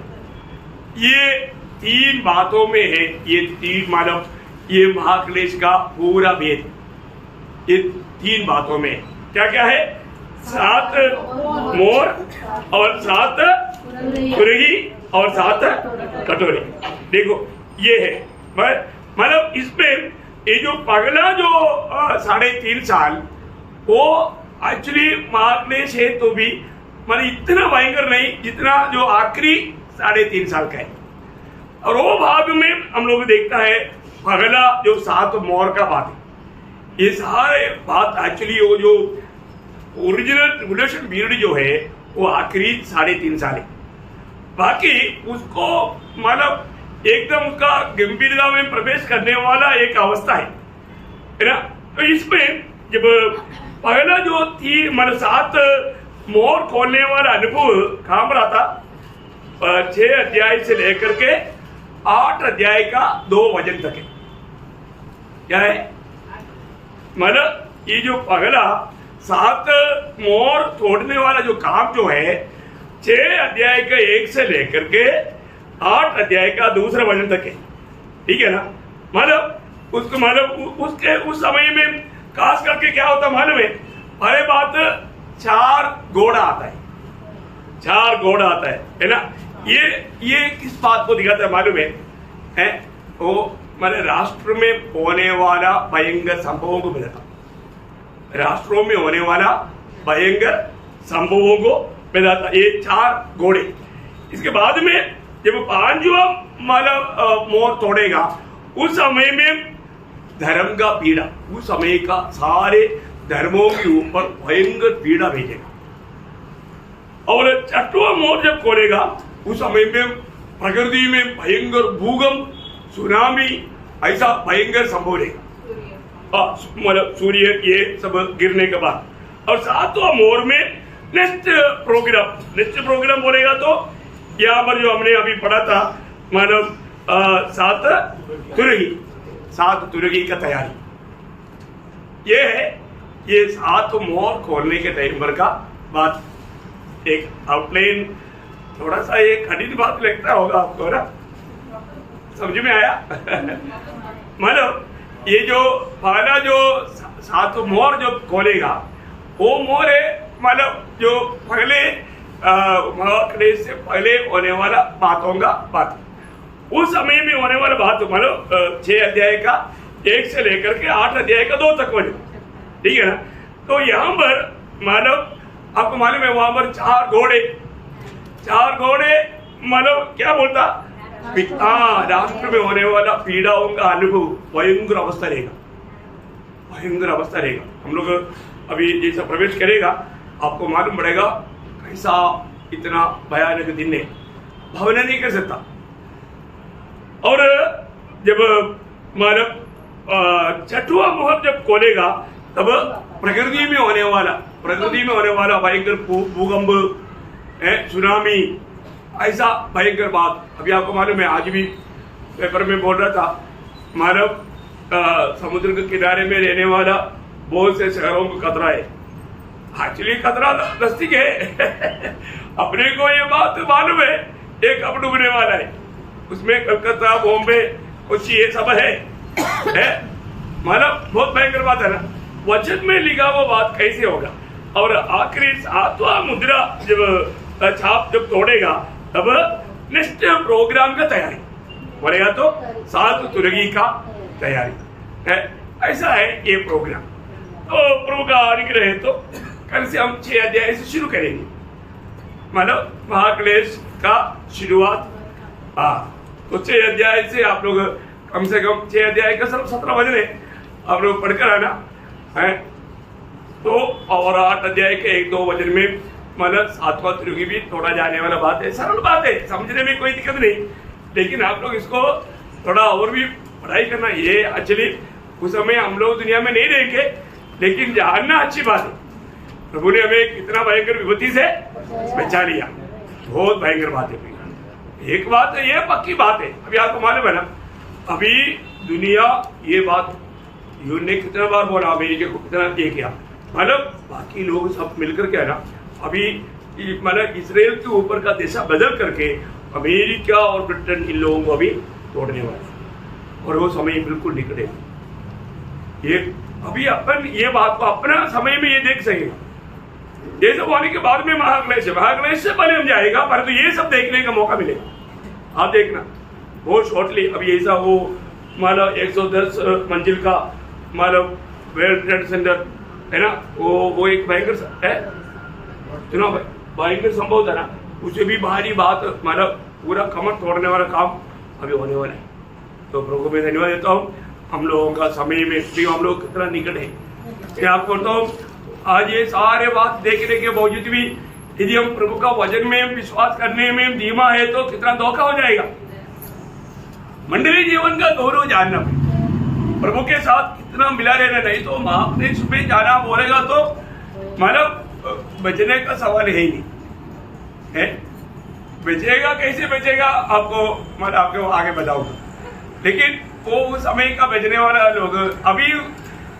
ये 3 बातों में है, ये 3 मानव, ये महाक्लेश का पूरा भेद ये 3 बातों में क्या क्या है, 7 मोर और 7 तुरही और 7 कटोरे। देखो ये है मतलब इसमें ये जो पगला जो 3.5 साल वो एक्चुअली महाक्लेश है, तो भी मतलब इतना भयंकर नहीं जितना जो आखिरी 3.5 साल का है। और वो भाग में हम लोग देखता है पगला जो 7 मोर का बात है। ये सारे बात एक्चुअली वो जो ओरिजिनल ट्रिब्यूलेशन पीरियड जो है वो आखिरी 3.5 साल है। बाकी उसको मतलब एकदम उसका गंभीरता में प्रवेश करने वाला एक अवस्था है ना। तो इसमें जब पहला जो थी मतलब 7 मोर खोलने वाला अनुभव काम रहा था 6 अध्याय से लेकर के 8 अध्याय का 2 वचन तक है। क्या है मतलब ये जो पहला 7 मोर तोड़ने वाला जो काम जो है 6 अध्याय का 1 से लेकर के 8 अध्याय का दूसरा वचन तक है, ठीक है ना। मतलब उसको मतलब उसके उस समय में खास करके क्या होता मालूम है, पहले बात 4 घोड़ा आता है, 4 घोड़ा आता है ना। ये किस बात को दिखाता है मालूम है वो मतलब राष्ट्र में होने वाला भयंकर संभवों को बताता, राष्ट्रों में होने वाला भयंकर संभवों को बताता ये 4 घोड़े। इसके बाद में जब 5वां मतलब मोर तोड़ेगा उस समय में धर्म का पीड़ा, उस समय का सारे धर्मों के ऊपर भयंकर पीड़ा भेजेगा। और 6वां मोर जब खोलेगा उस समय में प्रकृति में भयंकर भूकंप, सुनामी ऐसा भयंकर संभव रहेगा, मतलब सूर्य ये सब गिरने के बाद। और 7वां मोर में नेक्स्ट प्रोग्राम बोलेगा तो यहाँ पर जो हमने अभी पढ़ा था मानव 7 तुरगी का तैयारी ये है। ये 7 मोर खोलने के टाइम पर का बात, एक आउटलाइन थोड़ा सा ये कठिन बात लगता होगा आपको ना, समझ में आया मतलब ये जो पहला जो 7 मोर जो खोलेगा वो मोर है मतलब जो पहले महाक्लेश से पहले होने वाला बातों का बात, उस समय में होने वाला बात मतलब 6 अध्याय का 1 से लेकर के 8 अध्याय का 2 तक बने, ठीक है ना। तो यहाँ पर मानव आपको मालूम है वहां पर 4 घोड़े मतलब क्या बोलता राष्ट्र में होने वाला पीड़ाओं का अनुभव भयंकर अवस्था रहेगा, भयंकर अवस्था रहेगा। हम लोग अभी जैसा प्रवेश करेगा आपको मालूम पड़ेगा कैसा इतना भयानक दिन है, भावना नहीं कर सकता। और जब मानव 6वां मोहर जब खोलेगा तब प्रकृति में होने वाला भयंकर भूकंप, सुनामी, ऐसा भयंकर बात। अभी आपको मालूम है आज भी पेपर में बोल रहा था मानव समुद्र के किनारे में रहने वाला बहुत से शहरों को खतरा है। एक्चुअली खतरा नजदीक है अपने को ये बात मालूम है एक अब डूबने वाला है, उसमें कलकत्ता, बॉम्बे, कोची ये सब है मतलब बहुत भयंकर बात है ना। वचन में लिखा वो बात कैसे होगा। और आखिरी 7वां मुद्रा जब छाप जब तोड़ेगा तब नेक्स्ट प्रोग्राम का तैयारी बोलेगा तो 7 तुरगी का तैयारी है, ऐसा है ये प्रोग्राम। तो प्रभु का अनुग्रह है तो कल से हम 6 अध्याय से शुरू करेंगे, मतलब महाक्लेश का शुरुआत तो 6 अध्याय से आप लोग कम से कम 6 अध्याय का सिर्फ 17 वचन है, आप लोग पढ़कर आना है। तो और 8 अध्याय के 1-2 वचन में मतलब 7वां त्रियुगी भी थोड़ा जाने वाला बात है, सरल बात है, समझने में कोई दिक्कत नहीं, लेकिन आप लोग इसको थोड़ा और भी पढ़ाई करना। ये एक्चुअली उस समय हम लोग दुनिया में नहीं देखे, लेकिन जानना अच्छी बात है। प्रभु ने हमें कितना भयंकर विपत्ति से बचा लिया, बहुत भयंकर बात है। एक बात है, ये पक्की बात है, अभी आपको मालूम है ना, अभी दुनिया ये बात यून ने कितना बार बोला, अमेरिका को कितना ये किया, मतलब बाकी लोग सब मिलकर क्या ना, अभी मतलब इसराइल के ऊपर का दिशा बदल करके अमेरिका और ब्रिटेन इन लोगों को अभी तोड़ने वाले, और वो समय बिल्कुल निकटे। ये अभी अपन ये बात को अपना समय में ये देख सकेगा। ये सब होने के बाद में महाक्लेश से पहले हम जाएगा, परंतु ये सब देखने का मौका मिलेगा। आप देखना बहुत शॉर्टली अभी ऐसा वो मतलब 110 मंजिल का मतलब वर्ल्ड ट्रेड सेंटर है ना, वो एक भयंकर है, सुनो भाई, भयंकर संभव था ना, उसे भी बाहरी बात मतलब पूरा कमर तोड़ने वाला काम अभी होने वाला है। तो प्रभु को मैं धन्यवाद देता हूँ, हम लोगों का समय में भी हम लोग कितना निकट है। मैं आपको बताता हूँ, आज ये सारे बात देखने के बावजूद भी यदि हम प्रभु का वचन में विश्वास करने में धीमा है तो कितना धोखा हो जाएगा। मंडली जीवन का गौरव जानना, प्रभु के साथ कितना मिला रहना, नहीं तो महाक्लेश में जाना बोलेगा तो मतलब बचने का सवाल है ही नहीं है। बचेगा कैसे बचेगा आपको मतलब आपको आगे बताऊंगा, लेकिन वो समय का बचने वाला लोग अभी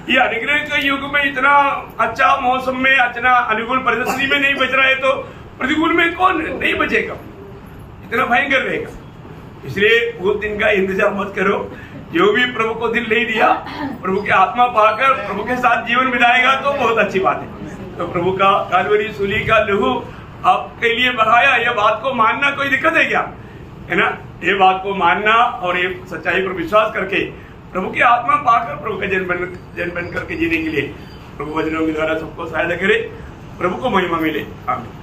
ये अनुग्रह के युग में इतना अच्छा मौसम में अच्छा अनुकूल परिस्थिति में नहीं बच रहा है, तो प्रतिकूल में कौन नहीं बचेगा, इतना भयंकर रहेगा। इसलिए उस दिन का इंतजार मत करो। जो भी प्रभु को दिल नहीं दिया, प्रभु की आत्मा पाकर प्रभु के साथ जीवन बिताएगा तो बहुत अच्छी बात है। तो प्रभु का कालवरी सूली का लहू आपके लिए बहाया, यह बात को मानना कोई दिक्कत है क्या, है ना? ये बात को मानना और ये सच्चाई पर विश्वास करके प्रभु की आत्मा पाकर प्रभु का जन बन करके जीने के लिए प्रभु वचनों के द्वारा सबको सहायता करे। प्रभु को महिमा मिले। आमीन।